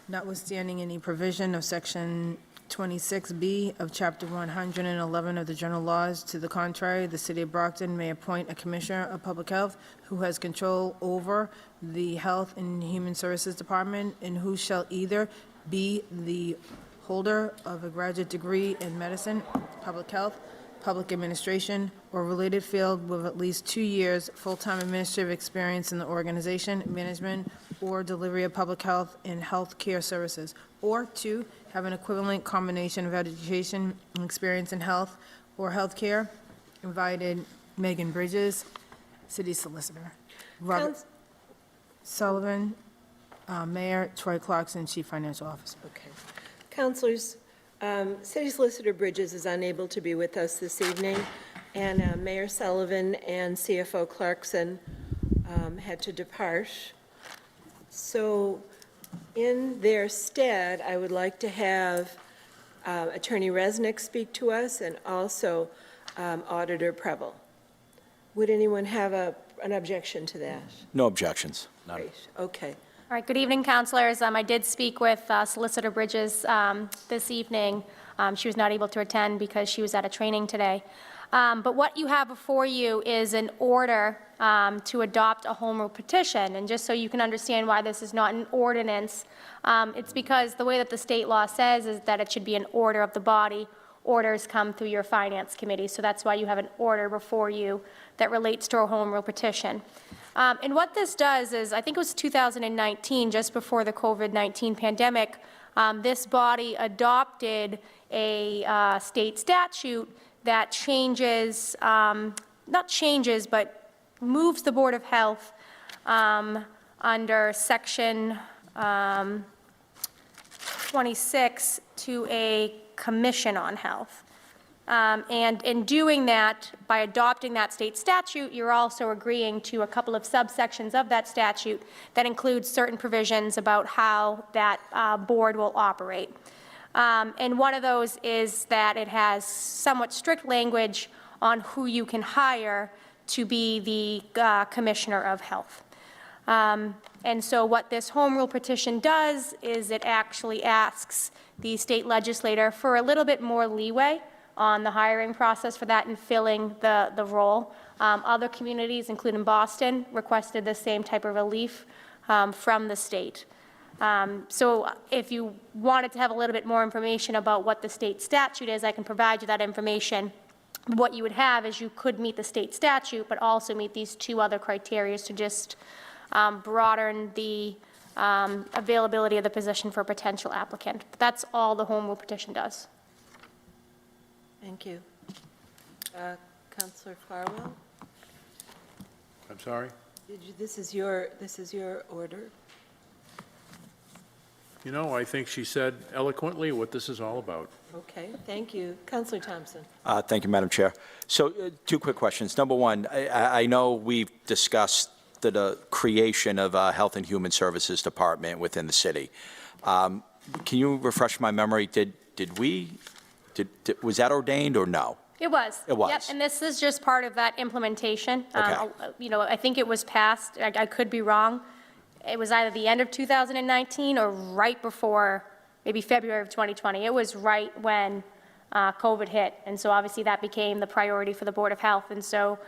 Speaker 2: notwithstanding any provision of Section 26B of Chapter 111 of the General Laws, to the contrary, the City of Brockton may appoint a Commissioner of Public Health who has control over the Health and Human Services Department, and who shall either be the holder of a graduate degree in medicine, public health, public administration, or related field with at least 2 years full-time administrative experience in the organization, management, or delivery of public health and health care services, or 2, have an equivalent combination of education and experience in health or health care. Invited Megan Bridges, City Solicitor. Robert
Speaker 1: Couns-
Speaker 2: Sullivan, Mayor, Troy Clarkson, Chief Financial Officer.
Speaker 1: Okay. Councilors, City Solicitor Bridges is unable to be with us this evening, and Mayor Sullivan and CFO Clarkson had to depart. So in their stead, I would like to have Attorney Resnick speak to us and also Auditor Preble. Would anyone have an objection to that?
Speaker 4: No objections.
Speaker 1: Great, okay.
Speaker 17: All right, good evening, councilors. I did speak with Solicitor Bridges this evening. She was not able to attend because she was at a training today. But what you have before you is an order to adopt a home rule petition. And just so you can understand why this is not an ordinance, it's because the way that the state law says is that it should be an order of the body. Orders come through your finance committee, so that's why you have an order before you that relates to a home rule petition. And what this does is, I think it was 2019, just before the COVID-19 pandemic, this body adopted a state statute that changes, not changes, but moves the Board of Health under Section 26 to a Commission on Health. And in doing that, by adopting that state statute, you're also agreeing to a couple of subsections of that statute that include certain provisions about how that board will operate. And one of those is that it has somewhat strict language on who you can hire to be the Commissioner of Health. And so what this home rule petition does is it actually asks the state legislator for a little bit more leeway on the hiring process for that and filling the role. Other communities, including Boston, requested the same type of relief from the state. So if you wanted to have a little bit more information about what the state statute is, I can provide you that information. What you would have is you could meet the state statute, but also meet these two other criteria to just broaden the availability of the position for a potential applicant. That's all the home rule petition does.
Speaker 1: Thank you. Councilor Farwell?
Speaker 7: I'm sorry?
Speaker 1: This is your order?
Speaker 7: You know, I think she said eloquently what this is all about.
Speaker 1: Okay, thank you. Councilor Thompson?
Speaker 4: Thank you, Madam Chair. So two quick questions. Number one, I know we've discussed the creation of a Health and Human Services Department within the city. Can you refresh my memory? Was that ordained or no?
Speaker 17: It was.
Speaker 4: It was.
Speaker 17: Yep, and this is just part of that implementation.
Speaker 4: Okay.
Speaker 17: You know, I think it was passed, I could be wrong. It was either the end of 2019 or right before, maybe February of 2020. It was right when COVID hit, and so obviously that became the priority for the Board of Health. And so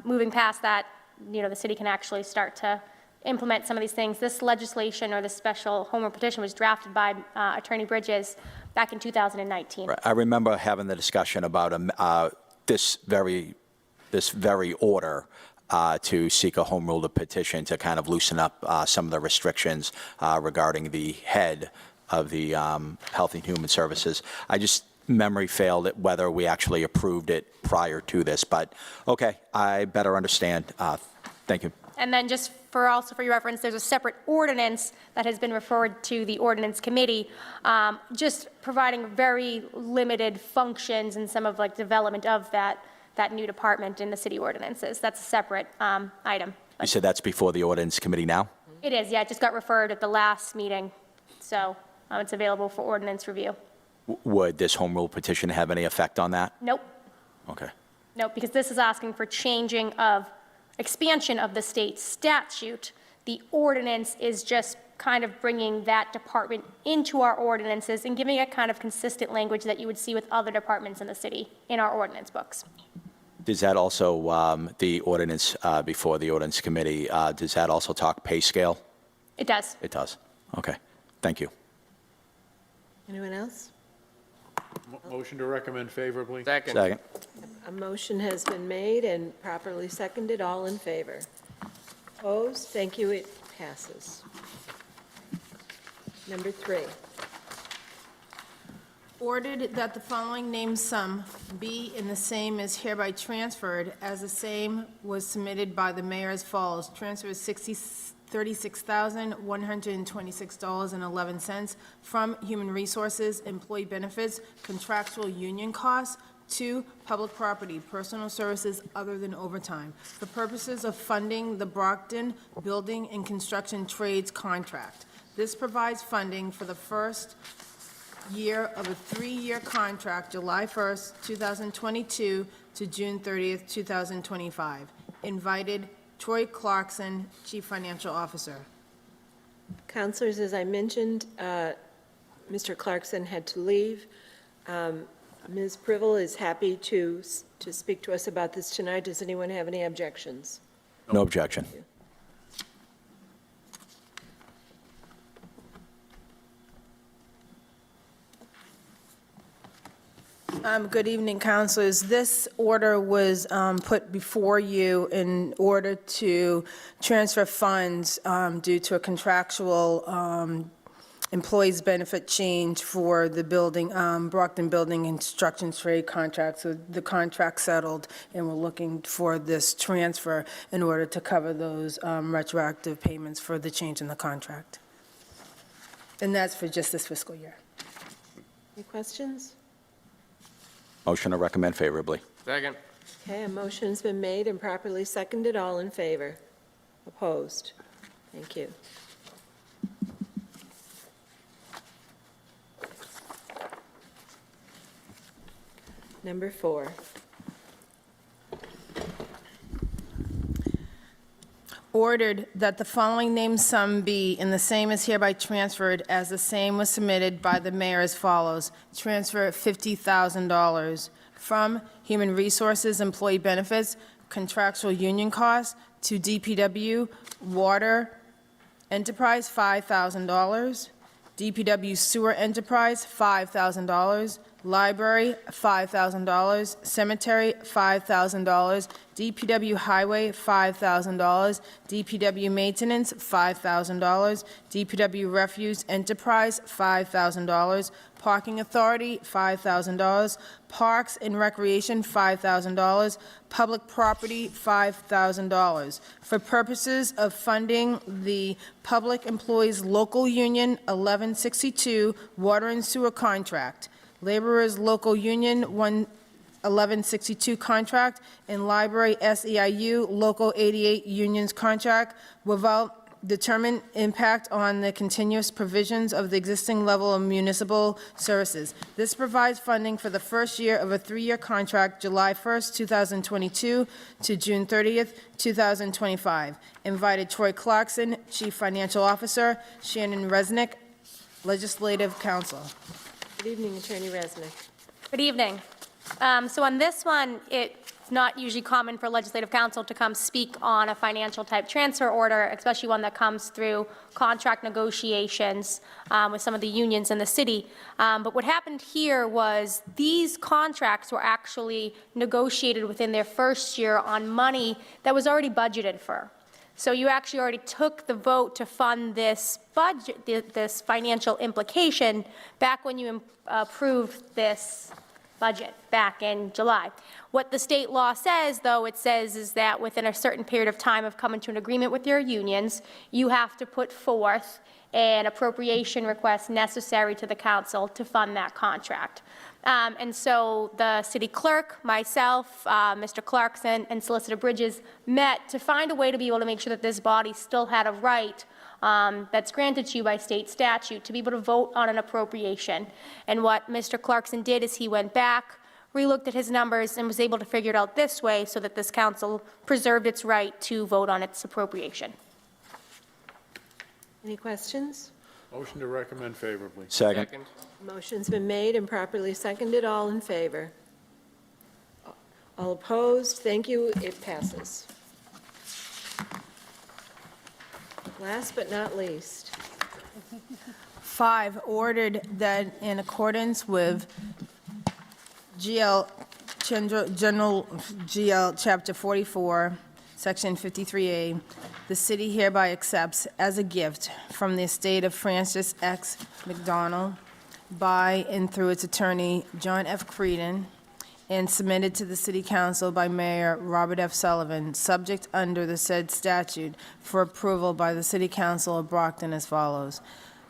Speaker 17: moving past that, you know, the city can actually start to implement some of these things. This legislation or this special home rule petition was drafted by Attorney Bridges back in 2019.
Speaker 4: Right. I remember having the discussion about this very order to seek a home rule petition to kind of loosen up some of the restrictions regarding the head of the Health and Human Services. Memory failed at whether we actually approved it prior to this, but okay, I better understand. Thank you.
Speaker 17: And then just also for your reference, there's a separate ordinance that has been referred to the Ordinance Committee, just providing very limited functions and some of like development of that new department in the city ordinances. That's a separate item.
Speaker 4: You said that's before the Ordinance Committee now?
Speaker 17: It is, yeah, it just got referred at the last meeting, so it's available for ordinance review.
Speaker 4: Would this home rule petition have any effect on that?
Speaker 17: Nope.
Speaker 4: Okay.
Speaker 17: Nope, because this is asking for expansion of the state statute. The ordinance is just kind of bringing that department into our ordinances and giving it kind of consistent language that you would see with other departments in the city in our ordinance books.
Speaker 4: Does that also, the ordinance before the Ordinance Committee, does that also talk pay scale?
Speaker 17: It does.
Speaker 4: It does. Okay. Thank you.
Speaker 1: Anyone else?
Speaker 7: Motion to recommend favorably?
Speaker 11: Second.
Speaker 4: Second.
Speaker 1: A motion has been made and properly seconded. All in favor? Opposed? Thank you. It passes. Number 3.
Speaker 2: Ordered that the following named sum be and the same is hereby transferred as the same was submitted by the mayor as follows. Transfer $36,126.11 from Human Resources, Employee Benefits, Contractual Union Costs to Public Property, Personal Services other than overtime, for purposes of funding the Brockton Building and Construction Trades Contract. This provides funding for the first year of a 3-year contract, July 1st, 2022 to June 30th, 2025. Invited, Troy Clarkson, Chief Financial Officer.
Speaker 1: Councilors, as I mentioned, Mr. Clarkson had to leave. Ms. Privel is happy to speak to us about this tonight. Does anyone have any objections?
Speaker 4: No objection.
Speaker 2: Good evening, councilors. This order was put before you in order to transfer funds due to a contractual employees benefit change for the building, Brockton Building and Construction Trade contract. So the contract settled, and we're looking for this transfer in order to cover those retroactive payments for the change in the contract. And that's for just this fiscal year.
Speaker 1: Any questions?
Speaker 4: Motion to recommend favorably.
Speaker 11: Second.
Speaker 1: Okay, a motion's been made and properly seconded. All in favor? Opposed? Thank you. Number 4.
Speaker 2: Ordered that the following named sum be, and the same is hereby transferred as the same was submitted by the mayor as follows. Transfer $50,000 from Human Resources, Employee Benefits, Contractual Union Costs to DPW Water Enterprise, $5,000. DPW Sewer Enterprise, $5,000. Library, $5,000. Cemetery, $5,000. DPW Highway, $5,000. DPW Maintenance, $5,000. DPW Refuse Enterprise, $5,000. Parking Authority, $5,000. Parks and Recreation, $5,000. Public Property, $5,000. For purposes of funding the Public Employees Local Union 1162 Water and Sewer Contract, Laborers Local Union 1162 contract, and Library SEIU Local 88 Unions contract without determined impact on the continuous provisions of the existing level of municipal services. This provides funding for the first year of a 3-year contract, July 1st, 2022 to June 30th, 2025. Invited Troy Clarkson, Chief Financial Officer, Shannon Resnick, Legislative Counsel.
Speaker 1: Good evening, Attorney Resnick.
Speaker 17: Good evening. So on this one, it's not usually common for legislative counsel to come speak on a financial type transfer order, especially one that comes through contract negotiations with some of the unions in the city. But what happened here was these contracts were actually negotiated within their first year on money that was already budgeted for. So you actually already took the vote to fund this budget, this financial implication, back when you approved this budget back in July. What the state law says, though, it says is that within a certain period of time of coming to an agreement with your unions, you have to put forth an appropriation request necessary to the council to fund that contract. And so the city clerk, myself, Mr. Clarkson, and Solicitor Bridges met to find a way to be able to make sure that this body still had a right that's granted to you by state statute to be able to vote on an appropriation. And what Mr. Clarkson did is he went back, relooked at his numbers, and was able to figure it out this way so that this council preserved its right to vote on its appropriation.
Speaker 1: Any questions?
Speaker 7: Motion to recommend favorably.
Speaker 4: Second.
Speaker 1: Motion's been made and properly seconded. All in favor? All opposed? Thank you. It passes. Last but not least.
Speaker 2: 5, ordered that in accordance with General GL Chapter 44, Section 53A, the city hereby accepts as a gift from the estate of Francis X. McDonald by and through its attorney, John F. Creedon, and submitted to the City Council by Mayor Robert F. Sullivan, subject under the said statute for approval by the City Council of Brockton as follows.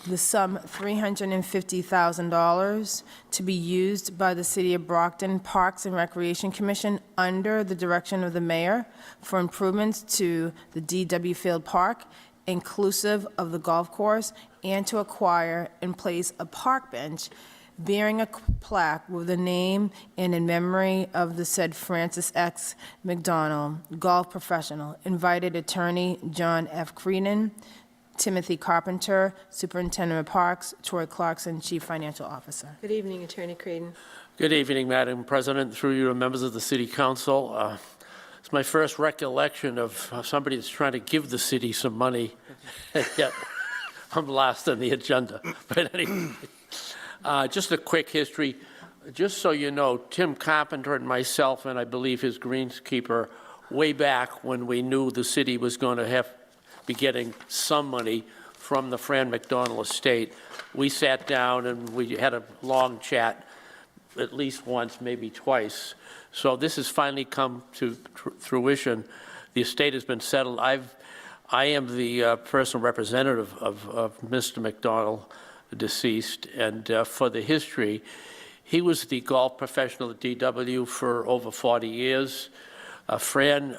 Speaker 2: The sum $350,000 to be used by the City of Brockton Parks and Recreation Commission under the direction of the mayor for improvements to the DW Field Park, inclusive of the golf course, and to acquire and place a park bench bearing a plaque with the name and in memory of the said Francis X. McDonald, golf professional. Invited attorney John F. Creedon, Timothy Carpenter, Superintendent of Parks, Troy Clarkson, Chief Financial Officer.
Speaker 1: Good evening, Attorney Creedon.
Speaker 18: Good evening, Madam President, through you to members of the City Council. It's my first recollection of somebody that's trying to give the city some money, and yet I'm last on the agenda. But anyway, just a quick history. Just so you know, Tim Carpenter and myself, and I believe his greenskeeper, way back when we knew the city was going to be getting some money from the Fran McDonald estate, we sat down and we had a long chat, at least once, maybe twice. So this has finally come to fruition. The estate has been settled. I am the personal representative of Mr. McDonald, the deceased, and for the history, he was the golf professional at DW for over 40 years. Fran's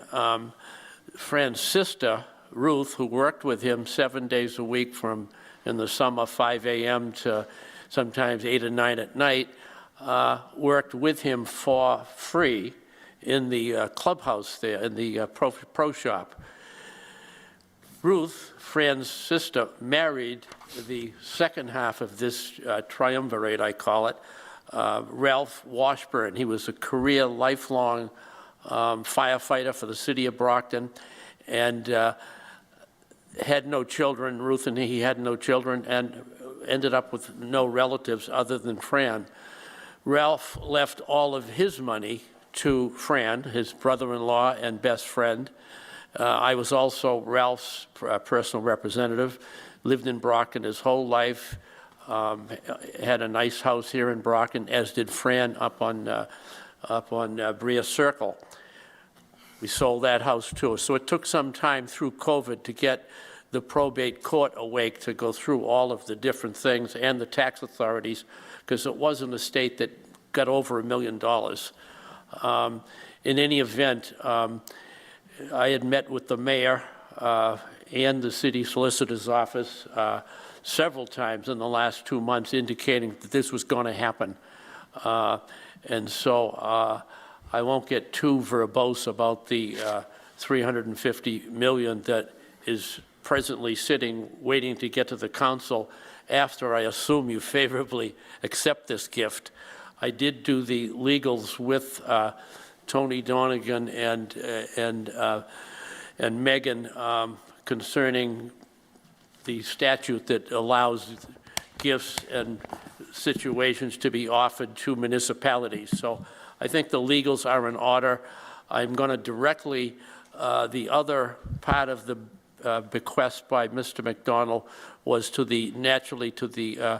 Speaker 18: sister, Ruth, who worked with him 7 days a week from in the summer 5 a.m. to sometimes 8 or 9 at night, worked with him for free in the clubhouse there, in the pro shop. Ruth, Fran's sister, married the second half of this triumvirate, I call it, Ralph Washburn. He was a career, lifelong firefighter for the city of Brockton, and had no children. Ruth and he had no children, and ended up with no relatives other than Fran. Ralph left all of his money to Fran, his brother-in-law and best friend. I was also Ralph's personal representative, lived in Brockton his whole life, had a nice house here in Brockton, as did Fran up on Brea Circle. We sold that house too. So it took some time through COVID to get the probate court awake to go through all of the different things, and the tax authorities, because it was an estate that got over $1 million. In any event, I had met with the mayor and the city solicitor's office several times in the last 2 months, indicating that this was going to happen. And so I won't get too verbose about the $350 million that is presently sitting, waiting to get to the council after I assume you favorably accept this gift. I did do the legals with Tony Donegan and Megan concerning the statute that allows gifts and situations to be offered to municipalities. So I think the legals are in order. I'm going to directly, the other part of the bequest by Mr. McDonald was to the, naturally to the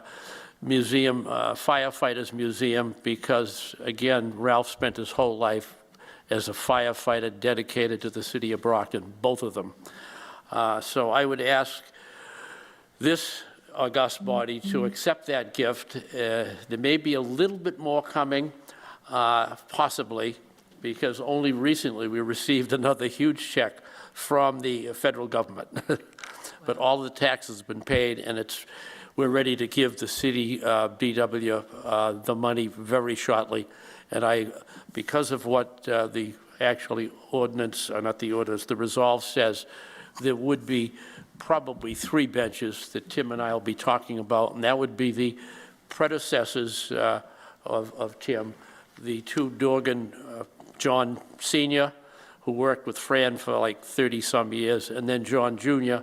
Speaker 18: museum, Firefighters Museum, because again, Ralph spent his whole life as a firefighter dedicated to the city of Brockton, both of them. So I would ask this august body to accept that gift. There may be a little bit more coming, possibly, because only recently we received another huge check from the federal government. But all the taxes have been paid, and we're ready to give the city, DW, the money very shortly. And because of what the actually ordinance, not the ordinance, the resolve says, there would be probably 3 benches that Tim and I will be talking about, and that would be the predecessors of Tim, the 2 Dorgan, John Sr., who worked with Fran for like 30-some years, and then John Jr.,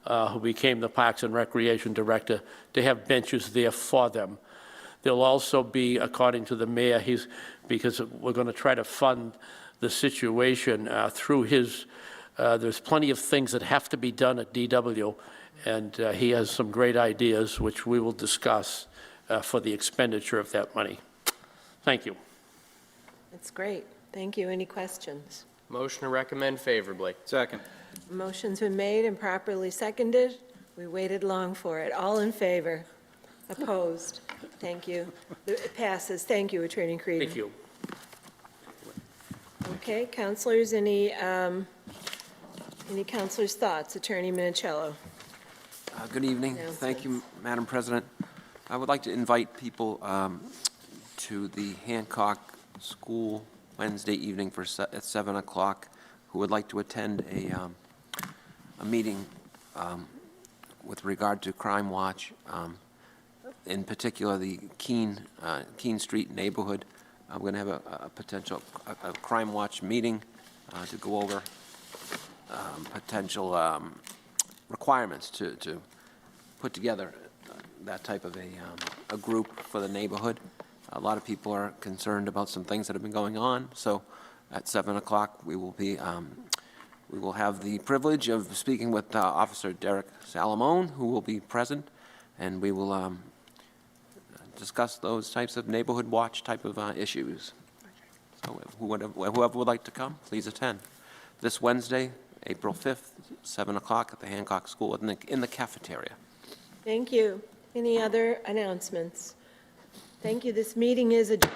Speaker 18: who became the Parks and Recreation Director, to have benches there for them. There'll also be, according to the mayor, because we're going to try to fund the situation through his, there's plenty of things that have to be done at DW, and he has some great ideas, which we will discuss for the expenditure of that money. Thank you.
Speaker 1: That's great. Thank you. Any questions?
Speaker 11: Motion to recommend favorably.
Speaker 10: Second.
Speaker 1: Motion's been made and properly seconded. We waited long for it. All in favor? Opposed? Thank you. It passes. Thank you, Attorney Creedon.
Speaker 18: Thank you.
Speaker 1: Okay, counselors, any counselors' thoughts? Attorney Minicello.
Speaker 9: Good evening. Thank you, Madam President. I would like to invite people to the Hancock School Wednesday evening at 7 o'clock who would like to attend a meeting with regard to Crime Watch, in particular the Keene Street neighborhood. I'm going to have a potential Crime Watch meeting to go over potential requirements to put together that type of a group for the neighborhood. A lot of people are concerned about some things that have been going on, so at 7 o'clock we will have the privilege of speaking with Officer Derek Salamone, who will be present, and we will discuss those types of neighborhood watch type of issues. So whoever would like to come, please attend. This Wednesday, April 5th, 7 o'clock at the Hancock School in the cafeteria.
Speaker 1: Thank you. Any other announcements? Thank you. This meeting is adjourned.